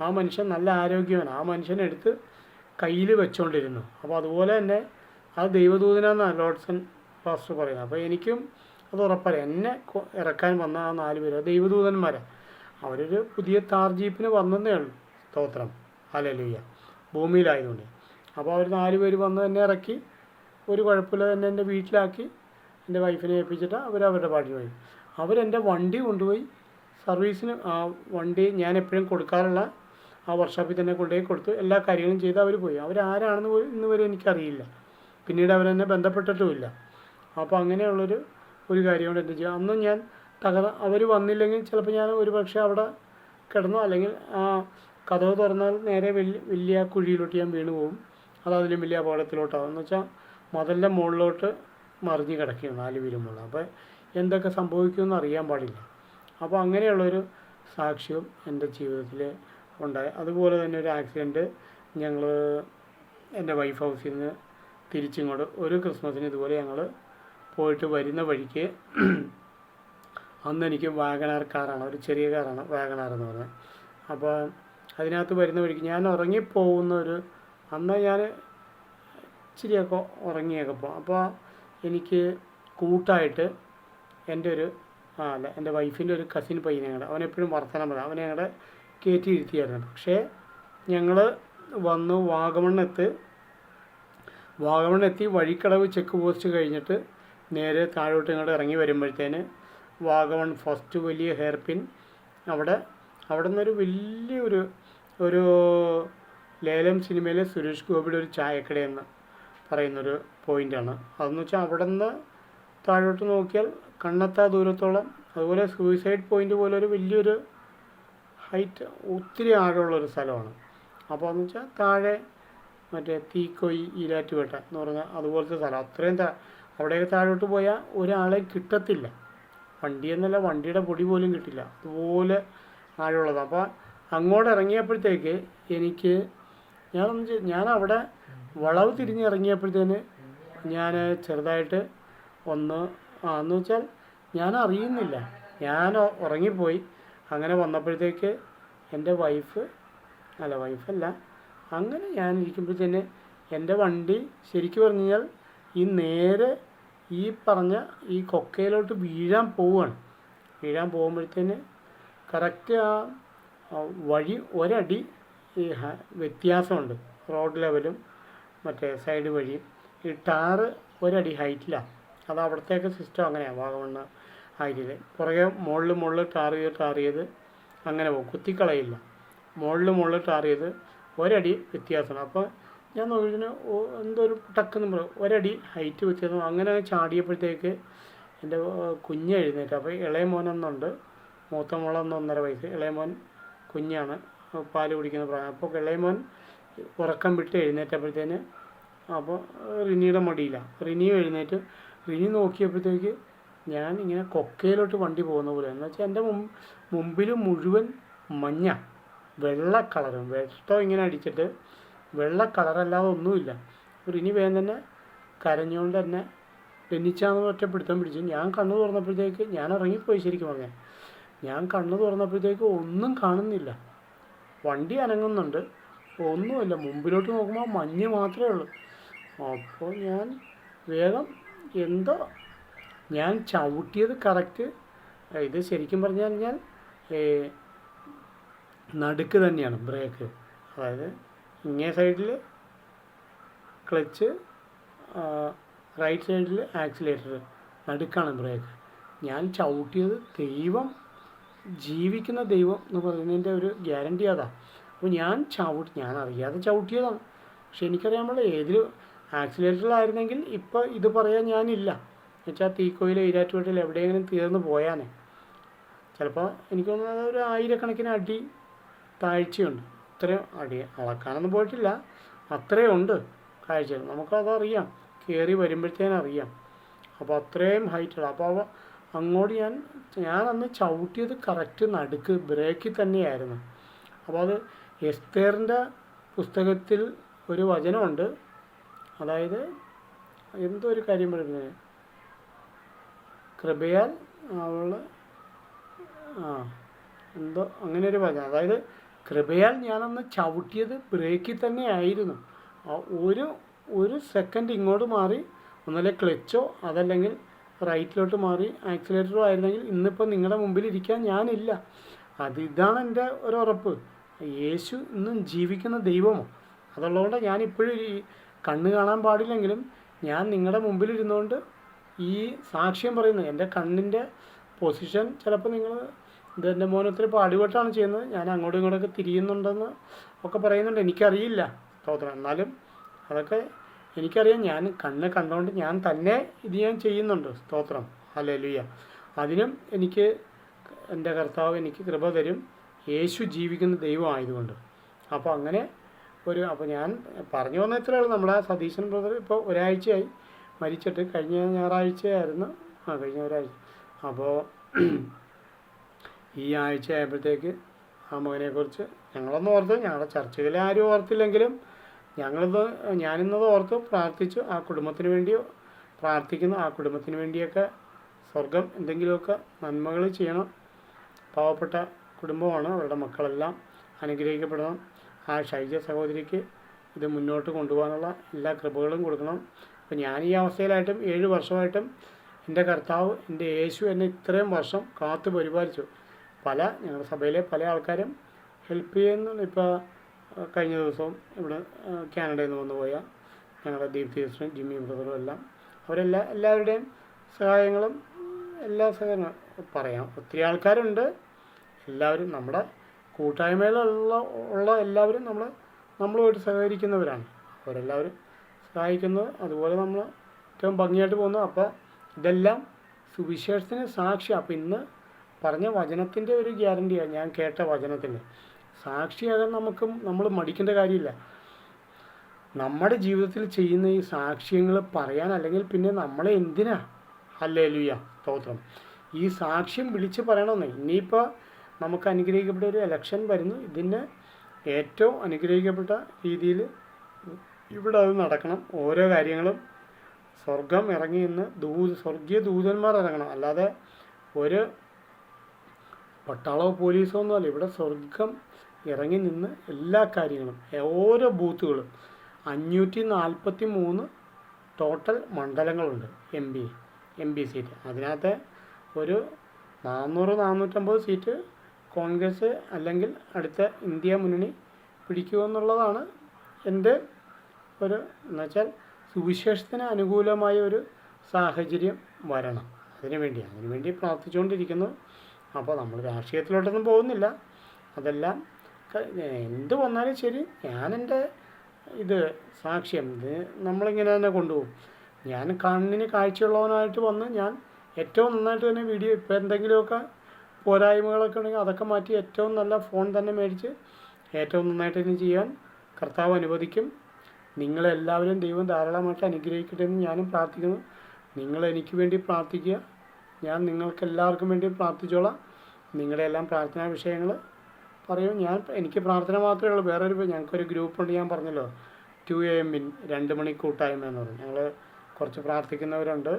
ആ മനുഷ്യൻ നല്ല ആരോഗ്യമാണ്, ആ മനുഷ്യനെ എടുത്ത് കയ്യിൽ വെച്ചുകൊണ്ടിരുന്നു. അപ്പോൾ അതുപോലെ തന്നെ അത് ദൈവദൂതനാണെന്നാണ് ലോഡ്സൺ പാസ്റ്റർ പറയുന്നത്. അപ്പോൾ എനിക്കും അത് ഉറപ്പറിയാം, എന്നെ ഇറക്കാൻ വന്ന ആ 4 പേര് ദൈവദൂതന്മാരാണ്. അവരൊരു പുതിയ താർ ജീപ്പിന് വന്നതേ ഉള്ളൂ, സ്തോത്രം, ഹല്ലേലൂയ, ഭൂമിയിലായതുകൊണ്ട്. അപ്പോൾ അവർ 4 പേര് വന്ന് എന്നെ ഇറക്കി, ഒരു കുഴപ്പമില്ല തന്നെ എൻ്റെ വീട്ടിലാക്കി. എൻ്റെ വൈഫിനെ ഏൽപ്പിച്ചിട്ട് അവരവരുടെ പാട്ടിന് പോയി. അവരെൻ്റെ വണ്ടി കൊണ്ടുപോയി സർവീസിന്. ആ വണ്ടി ഞാൻ എപ്പോഴും കൊടുക്കാറുള്ള ആ വർക്ക്ഷോപ്പിൽ തന്നെ കൊണ്ടുപോയി കൊടുത്തു. എല്ലാ കാര്യങ്ങളും ചെയ്ത് അവർ പോയി. അവരാരാണെന്ന് പോലും ഇന്ന് വരെ എനിക്കറിയില്ല. പിന്നീട് അവരെന്നെ ബന്ധപ്പെട്ടിട്ടുമില്ല. അപ്പോൾ അങ്ങനെയുള്ളൊരു കാര്യം കൊണ്ട് എന്ത് ചെയ്യുക, അന്നും ഞാൻ അവർ വന്നില്ലെങ്കിൽ ചിലപ്പോൾ ഞാൻ ഒരു പക്ഷേ അവിടെ കിടന്നു, അല്ലെങ്കിൽ ആ കതവ് തുറന്നാൽ നേരെ വലിയ കുഴിയിലോട്ട് ഞാൻ വീണ് പോകും. അതിലും വലിയ അപകടത്തിലോട്ടാകും. എന്ന് വെച്ചാൽ മതിലിൻ്റെ മുകളിലോട്ട് മറിഞ്ഞ് കിടക്കുകയാണ് 4 വീലും മുകളിൽ. അപ്പോൾ എന്തൊക്കെ സംഭവിക്കുമെന്ന് അറിയാൻ പാടില്ല. അപ്പോൾ അങ്ങനെയുള്ളൊരു സാക്ഷ്യവും എൻ്റെ ജീവിതത്തിൽ ഉണ്ടായി. അതുപോലെ തന്നെ ഒരു ആക്സിഡൻറ്റ്, ഞങ്ങൾ എൻ്റെ വൈഫ് ഹൗസിൽ നിന്ന് തിരിച്ചിങ്ങോട്ട് ഒരു ക്രിസ്മസിന് ഇതുപോലെ ഞങ്ങൾ പോയിട്ട് വരുന്ന വഴിക്ക്, അന്ന് എനിക്ക് വാഗണാർ കാറാണ്, ഒരു ചെറിയ കാറാണ് വാഗണാർ എന്ന് പറഞ്ഞത്. അപ്പോൾ അതിനകത്ത് വരുന്ന വഴിക്ക് ഞാൻ ഉറങ്ങിപ്പോകുന്ന അന്ന് ഞാൻ ഇച്ചിരിയൊക്കെ ഉറങ്ങിയൊക്കെ പോകും. അപ്പോൾ എനിക്ക് കൂട്ടായിട്ട് എൻ്റെ വൈഫിൻ്റെ ഒരു കസിൻ പയ്യനെ അവനെപ്പോഴും വർത്തമാനം പറയാം, അവനെ ഞങ്ങളുടെ കയറ്റി ഇരുത്തിയായിരുന്നു. പക്ഷേ ഞങ്ങൾ വന്നു വാഗമണ്ണെത്തി വഴിക്കടവ് ചെക്ക് പോസ്റ്റ് കഴിഞ്ഞിട്ട് നേരെ താഴോട്ട് ഇങ്ങോട്ട് ഇറങ്ങി വരുമ്പോഴത്തേന് വാഗമൺ ഫസ്റ്റ് വലിയ ഹെയർ പിൻ, അവിടെ നിന്നൊരു വലിയൊരു ലേലം സിനിമയിലെ സുരേഷ് ഗോപിയുടെ ഒരു ചായക്കടയെന്ന് പറയുന്നൊരു പോയിൻ്റാണ്. അതെന്ന് വെച്ചാൽ അവിടെ നിന്ന് താഴോട്ട് നോക്കിയാൽ കണ്ണെത്താ ദൂരത്തോളം. അതുപോലെ സൂയിസൈഡ് പോയിൻ്റ് പോലെ ഒരു വലിയൊരു ഹൈറ്റ്, ഒത്തിരി ആഴമുള്ളൊരു സ്ഥലമാണ്. അപ്പോൾ എന്ന് വെച്ചാൽ താഴെ മറ്റേ തീക്കൊയ് ഈരാറ്റുപേട്ട എന്ന് പറഞ്ഞാൽ അതുപോലത്തെ സ്ഥലം. അത്രയും അവിടെയൊക്കെ താഴോട്ട് പോയാൽ ഒരാളെ കിട്ടത്തില്ല. വണ്ടിയെന്നല്ല, വണ്ടിയുടെ പൊടി പോലും കിട്ടില്ല, അതുപോലെ ആഴമുള്ളത്. അപ്പോൾ അങ്ങോട്ട് ഇറങ്ങിയപ്പോഴത്തേക്ക് ഞാൻ അവിടെ വളവ് തിരിഞ്ഞിറങ്ങിയപ്പോഴത്തേന് ഞാൻ ചെറുതായിട്ട് എന്ന് വെച്ചാൽ ഞാൻ അറിയുന്നില്ല, ഞാൻ ഉറങ്ങിപ്പോയി. അങ്ങനെ വന്നപ്പോഴത്തേക്ക് എൻ്റെ വൈഫല്ല, അങ്ങനെ ഞാൻ ഇരിക്കുമ്പോഴത്തേന് എൻ്റെ വണ്ടി ശരിക്കും പറഞ്ഞു കഴിഞ്ഞാൽ നേരെ ഈ പറഞ്ഞ ഈ കൊക്കയിലോട്ട് വീഴാൻ പോകുമ്പോഴത്തേന് കറക്റ്റ് ആ വഴി ഒരടി ഈ വ്യത്യാസമുണ്ട്. റോഡ് ലെവലും മറ്റേ സൈഡ് വഴിയും ഈ ടാറ് ഒരടി ഹൈറ്റിലാണ്. അത് അവിടത്തേക്ക് സിസ്റ്റം അങ്ങനെയാണ്. വാഗമണ്ണ് ഹൈറ്റിൽ പുറകെ മുകളിൽ ടാർ ചെയ്ത് അങ്ങനെ പോകും, കുത്തിക്കളയില്ല. മുകളിൽ ടാർ ചെയ്ത് ഒരടി വ്യത്യാസമാണ്. അപ്പോൾ ഞാൻ നോക്കിയതിന് എന്തോ ഒരു ടക്കെന്ന് ഒരടി ഹൈറ്റ് വ്യത്യാസം. അങ്ങനെ ചാടിയപ്പോഴത്തേക്ക് എൻ്റെ കുഞ്ഞ് എഴുന്നേറ്റ്. അപ്പോൾ ഇളയ മോനൊന്നുണ്ട്, മൂത്ത മോളൊന്ന് 1.5 വയസ്സ്, ഇളയ മോൻ കുഞ്ഞാണ്, പാല് കുടിക്കുന്ന പ്രായം. അപ്പോൾ ഇളയ മോൻ ഉറക്കം വിട്ട് എഴുന്നേറ്റപ്പോഴത്തേന് അപ്പോൾ റിനിയുടെ മടിയിലാണ്. റിനിയും എഴുന്നേറ്റ്. റിനി നോക്കിയപ്പോഴത്തേക്ക് ഞാൻ ഇങ്ങനെ കൊക്കയിലോട്ട് വണ്ടി പോകുന്ന പോലെ. എന്ന് വെച്ചാൽ എൻ്റെ മുമ്പിൽ മുഴുവൻ മഞ്ഞ, വെള്ള കളറും, വെട്ടം ഇങ്ങനെ അടിച്ചിട്ട് വെള്ള കളറല്ലാതെ ഒന്നുമില്ല. റിനി വേഗം തന്നെ കരഞ്ഞുകൊണ്ട് തന്നെ പെന്നിച്ചാന്ന് ഒറ്റ പിടുത്തം പിടിച്ചു. ഞാൻ കണ്ണു തുറന്നപ്പോഴത്തേക്ക് ഞാൻ ഇറങ്ങിപ്പോയി. ശരിക്കും പറഞ്ഞാൽ ഞാൻ കണ്ണു തുറന്നപ്പോഴത്തേക്ക് ഒന്നും കാണുന്നില്ല. വണ്ടി അനങ്ങുന്നുണ്ട്, ഒന്നുമില്ല. മുമ്പിലോട്ട് നോക്കുമ്പോൾ മഞ്ഞ് മാത്രമേ ഉള്ളൂ. അപ്പോൾ ഞാൻ വേഗം ഞാൻ ചവിട്ടിയത് കറക്റ്റ്. ഇത് ശരിക്കും പറഞ്ഞു കഴിഞ്ഞാൽ നടുക്ക് തന്നെയാണ് ബ്രേക്ക്. അതായത് ഇങ്ങേ സൈഡിൽ ക്ലച്ച്, റൈറ്റ് സൈഡിൽ ആക്സിലേറ്റർ, നടുക്കാണ് ബ്രേക്ക്. ഞാൻ ചവിട്ടിയത് ജീവിക്കുന്ന ദൈവം എന്ന് പറയുന്നതിൻ്റെ ഒരു ഗ്യാരണ്ടി അതാണ്. അപ്പോൾ ഞാൻ അറിയാതെ ചവിട്ടിയതാണ്. പക്ഷെ എനിക്കറിയാൻ പാടില്ല ഏതിൽ ആക്സിലേറ്ററിലായിരുന്നെങ്കിൽ ഇപ്പോൾ ഇത് പറയാൻ ഞാനില്ല. എന്നുവെച്ചാൽ തീക്കോയിൽ ഈരാറ്റുപേട്ടയിൽ എവിടെയെങ്കിലും തീർന്നു പോയാനേ. ചിലപ്പോൾ എനിക്ക് തോന്നുന്നത് ഒരു 1000 അടി താഴ്ചയുണ്ട്. അത്രയും അടി അളക്കാനൊന്നും പോയിട്ടില്ല, അത്രയും ഉണ്ട് കാഴ്ച. നമുക്കതറിയാം, കയറി വരുമ്പോഴത്തേനറിയാം. അപ്പോൾ അത്രയും ഹൈറ്റുള്ള. അപ്പോൾ അങ്ങോട്ട് ഞാൻ അന്ന് ചവിട്ടിയത് കറക്റ്റ് നടുക്ക് ബ്രേക്കിൽ തന്നെയായിരുന്നു. അപ്പോൾ അത് എസ്തേറിൻ്റെ പുസ്തകത്തിൽ ഒരു വചനമുണ്ട്. അതായത് എന്തോ ഒരു കാര്യം പറയുന്നത്, കൃപയാൽ അവൾ എന്തോ അങ്ങനെ ഒരു വചനം. അതായത് കൃപയാൽ ഞാനന്ന് ചവിട്ടിയത് ബ്രേക്കിൽ തന്നെ ആയിരുന്നു. ഒരു സെക്കൻഡ് ഇങ്ങോട്ട് മാറി, ഒന്നല്ലേ ക്ലച്ചോ അതല്ലെങ്കിൽ റൈറ്റിലോട്ട് മാറി ആക്സിലേറ്ററോ ആയിരുന്നെങ്കിൽ ഇന്നിപ്പോൾ നിങ്ങളുടെ മുമ്പിൽ ഇരിക്കാൻ ഞാനില്ല. ഇതാണ് എൻ്റെ ഒരു ഉറപ്പ്. യേശു ഇന്നും ജീവിക്കുന്ന ദൈവമോ. അതുള്ളതുകൊണ്ട് ഞാനിപ്പോഴും ഈ കണ്ണ് കാണാൻ പാടില്ലെങ്കിലും ഞാൻ നിങ്ങളുടെ മുമ്പിലിരുന്നുകൊണ്ട് ഈ സാക്ഷ്യം പറയുന്നത്. എൻ്റെ കണ്ണിൻ്റെ പൊസിഷൻ ചിലപ്പോൾ നിങ്ങൾ ഇതെൻ്റെ മോൻ ഒത്തിരി പാടുപെട്ടാണ് ചെയ്യുന്നത്, ഞാൻ അങ്ങോട്ടും ഇങ്ങോട്ടൊക്കെ തിരിയുന്നുണ്ടെന്ന് ഒക്കെ പറയുന്നുണ്ട്, എനിക്കറിയില്ല സ്തോത്രം. എന്നാലും അതൊക്കെ എനിക്കറിയാം, ഞാൻ കണ്ണ് കണ്ടുകൊണ്ട് ഞാൻ തന്നെ ഇത് ഞാൻ ചെയ്യുന്നുണ്ട് സ്തോത്രം. ഹല്ലേലൂയ. അതിനും എനിക്ക് എൻ്റെ കർത്താവ് എനിക്ക് കൃപ തരും, യേശു ജീവിക്കുന്ന ദൈവമായതുകൊണ്ട്. അപ്പോൾ അങ്ങനെ അപ്പോൾ ഞാൻ പറഞ്ഞു വന്ന ഇത്രയേ ഉള്ളൂ. നമ്മുടെ സതീശൻ ബ്രദർ ഇപ്പോൾ ഒരാഴ്ചയായി മരിച്ചിട്ട്, കഴിഞ്ഞ ഞായറാഴ്ചയായിരുന്നു, കഴിഞ്ഞ ഒരാഴ്ച. അപ്പോൾ ഈ ആഴ്ച ആയപ്പോഴത്തേക്ക് ആ മകനെക്കുറിച്ച് ഞങ്ങളൊന്നും ഓർത്ത്, ഞങ്ങളുടെ ചർച്ചയിൽ ആരും ഓർത്തില്ലെങ്കിലും ഞാനിന്നത് ഓർത്ത് പ്രാർത്ഥിച്ചു. ആ കുടുംബത്തിന് വേണ്ടി പ്രാർത്ഥിക്കുന്നു. ആ കുടുംബത്തിന് വേണ്ടിയൊക്കെ സ്വർഗം എന്തെങ്കിലുമൊക്കെ നന്മകൾ ചെയ്യണം. പാവപ്പെട്ട കുടുംബമാണ്, അവരുടെ മക്കളെല്ലാം അനുഗ്രഹിക്കപ്പെടണം. ആ ഷൈജ സഹോദരിക്ക് ഇത് മുന്നോട്ട് കൊണ്ടുപോകാനുള്ള എല്ലാ കൃപകളും കൊടുക്കണം. അപ്പോൾ ഞാൻ ഈ അവസ്ഥയിലായിട്ടും 7 വർഷമായിട്ടും എൻ്റെ കർത്താവ്, എൻ്റെ യേശു എന്നെ ഇത്രയും വർഷം കാത്തു പരിപാലിച്ചു. ഞങ്ങളുടെ സഭയിലെ പല ആൾക്കാരും ഹെൽപ്പ് ചെയ്യുന്നു. ഇപ്പോൾ കഴിഞ്ഞ ദിവസവും ഇവിടെ കാനഡയിൽ നിന്ന് വന്നു പോയ ഞങ്ങളുടെ ദീപ്തി സിസ്റ്ററും ജിമ്മി ബ്രദറും എല്ലാം എല്ലാവരുടെയും സഹായങ്ങളും എല്ലാ സഹായങ്ങളും പറയാം. ഒത്തിരി ആൾക്കാരുണ്ട്. എല്ലാവരും നമ്മുടെ കൂട്ടായ്മയിലുള്ള എല്ലാവരും നമ്മളുമായിട്ട് സഹകരിക്കുന്നവരാണ്. അവരെല്ലാവരും സഹായിക്കുന്നത്. അതുപോലെ നമ്മൾ ഏറ്റവും ഭംഗിയായിട്ട് പോകുന്നു. അപ്പോൾ ഇതെല്ലാം സുവിശേഷത്തിന് സാക്ഷി. അപ്പോൾ ഇന്ന് പറഞ്ഞ വചനത്തിൻ്റെ ഒരു ഗ്യാരണ്ടിയാണ്, ഞാൻ കേട്ട വചനത്തിന് സാക്ഷിയാകാൻ നമ്മൾ മടിക്കേണ്ട കാര്യമില്ല. നമ്മുടെ ജീവിതത്തിൽ ചെയ്യുന്ന ഈ സാക്ഷ്യങ്ങൾ പറയാൻ, അല്ലെങ്കിൽ പിന്നെ നമ്മളെ എന്തിനാ ഹല്ലേലൂയ സ്തോത്രം ഈ സാക്ഷ്യം വിളിച്ച് പറയണമെന്ന്. ഇനിയിപ്പോൾ നമുക്ക് അനുഗ്രഹിക്കപ്പെട്ട ഒരു ഇലക്ഷൻ വരുന്നു. ഇതിന് ഏറ്റവും അനുഗ്രഹിക്കപ്പെട്ട രീതിയിൽ ഇവിടെ അത് നടക്കണം. ഓരോ കാര്യങ്ങളും സ്വർഗം ഇറങ്ങി ഇന്ന് സ്വർഗീയ ദൂതന്മാർ ഇറങ്ങണം. അല്ലാതെ ഒരു പട്ടാളമോ പോലീസോ ഒന്നുമല്ല. ഇവിടെ സ്വർഗം ഇറങ്ങി നിന്ന് എല്ലാ കാര്യങ്ങളും, ഓരോ ബൂത്തുകളും 543 ടോട്ടൽ മണ്ഡലങ്ങളുണ്ട്. M P seat. അതിനകത്ത് ഒരു 400-450 സീറ്റ് കോൺഗ്രസ് അല്ലെങ്കിൽ അടുത്ത ഇന്ത്യ മുന്നണി പിടിക്കുമെന്നുള്ളതാണ് എൻ്റെ എന്നുവെച്ചാൽ സുവിശേഷത്തിന് അനുകൂലമായ ഒരു സാഹചര്യം വരണം. അതിനുവേണ്ടി പ്രാർത്ഥിച്ചുകൊണ്ടിരിക്കുന്നു. അപ്പോൾ നമ്മൾ രാഷ്ട്രീയത്തിലോട്ടൊന്നും പോകുന്നില്ല. അതെല്ലാം എന്ത് വന്നാലും ശരി, ഞാനെൻ്റെ സാക്ഷ്യം നമ്മളിങ്ങനെ തന്നെ കൊണ്ടുപോകും. ഞാൻ കണ്ണിന് കാഴ്ചയുള്ളവനായിട്ട് വന്ന് ഞാൻ ഏറ്റവും നന്നായിട്ട് തന്നെ വീഡിയോ, ഇപ്പോൾ എന്തെങ്കിലുമൊക്കെ പോരായ്മകളൊക്കെ ഉണ്ടെങ്കിൽ അതൊക്കെ മാറ്റി ഏറ്റവും നല്ല ഫോൺ തന്നെ മേടിച്ച് ഏറ്റവും നന്നായിട്ട് തന്നെ ചെയ്യാൻ കർത്താവ് അനുവദിക്കും. നിങ്ങളെല്ലാവരും ദൈവം ധാരാളമായിട്ട് അനുഗ്രഹിക്കട്ടെ എന്ന് ഞാനും പ്രാർത്ഥിക്കുന്നു. നിങ്ങളെനിക്ക് വേണ്ടി പ്രാർത്ഥിക്കുക, ഞാൻ നിങ്ങൾക്കെല്ലാവർക്കും വേണ്ടി പ്രാർത്ഥിച്ചോളാം. നിങ്ങളുടെ എല്ലാം പ്രാർത്ഥനാ വിഷയങ്ങൾ പറയും. എനിക്ക് പ്രാർത്ഥന മാത്രമേ ഉള്ളൂ. ഞങ്ങൾക്കൊരു ഗ്രൂപ്പുണ്ട്, ഞാൻ പറഞ്ഞല്ലോ 2 AM 2 മണി കൂട്ടായ്മ എന്ന് പറയും. ഞങ്ങൾ കുറച്ച് പ്രാർത്ഥിക്കുന്നവരുണ്ട്.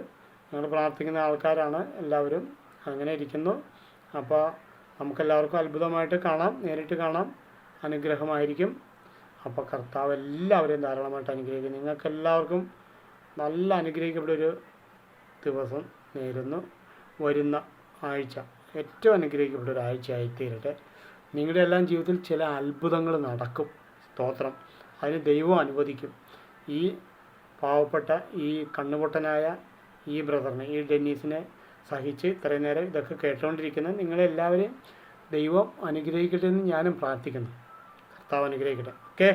ഞങ്ങൾ പ്രാർത്ഥിക്കുന്ന ആൾക്കാരാണ് എല്ലാവരും. അങ്ങനെ ഇരിക്കുന്നു. അപ്പോൾ നമുക്കെല്ലാവർക്കും അത്ഭുതമായിട്ട് കാണാം, നേരിട്ട് കാണാം. അനുഗ്രഹമായിരിക്കും. അപ്പോൾ കർത്താവ് എല്ലാവരെയും ധാരാളമായിട്ട് അനുഗ്രഹിക്കും. നിങ്ങൾക്കെല്ലാവർക്കും നല്ല അനുഗ്രഹിക്കപ്പെട്ടൊരു ദിവസം നേരുന്നു. വരുന്ന ആഴ്ച ഏറ്റവും അനുഗ്രഹിക്കപ്പെട്ട ഒരു ആഴ്ചയായി തീരട്ടെ. നിങ്ങളുടെ എല്ലാം ജീവിതത്തിൽ ചില അത്ഭുതങ്ങൾ നടക്കും. സ്തോത്രം. അതിന് ദൈവം അനുവദിക്കും. ഈ പാവപ്പെട്ട ഈ കണ്ണുപൊട്ടനായ ഈ ബ്രദറിനെ, ഈ ഡെന്നീസിനെ സഹിച്ച് ഇത്രയും നേരം ഇതൊക്കെ കേട്ടുകൊണ്ടിരിക്കുന്ന നിങ്ങളെല്ലാവരെയും ദൈവം അനുഗ്രഹിക്കട്ടെ എന്ന് ഞാനും പ്രാർത്ഥിക്കുന്നു. കർത്താവ് അനുഗ്രഹിക്കട്ടെ. ഓക്കെ.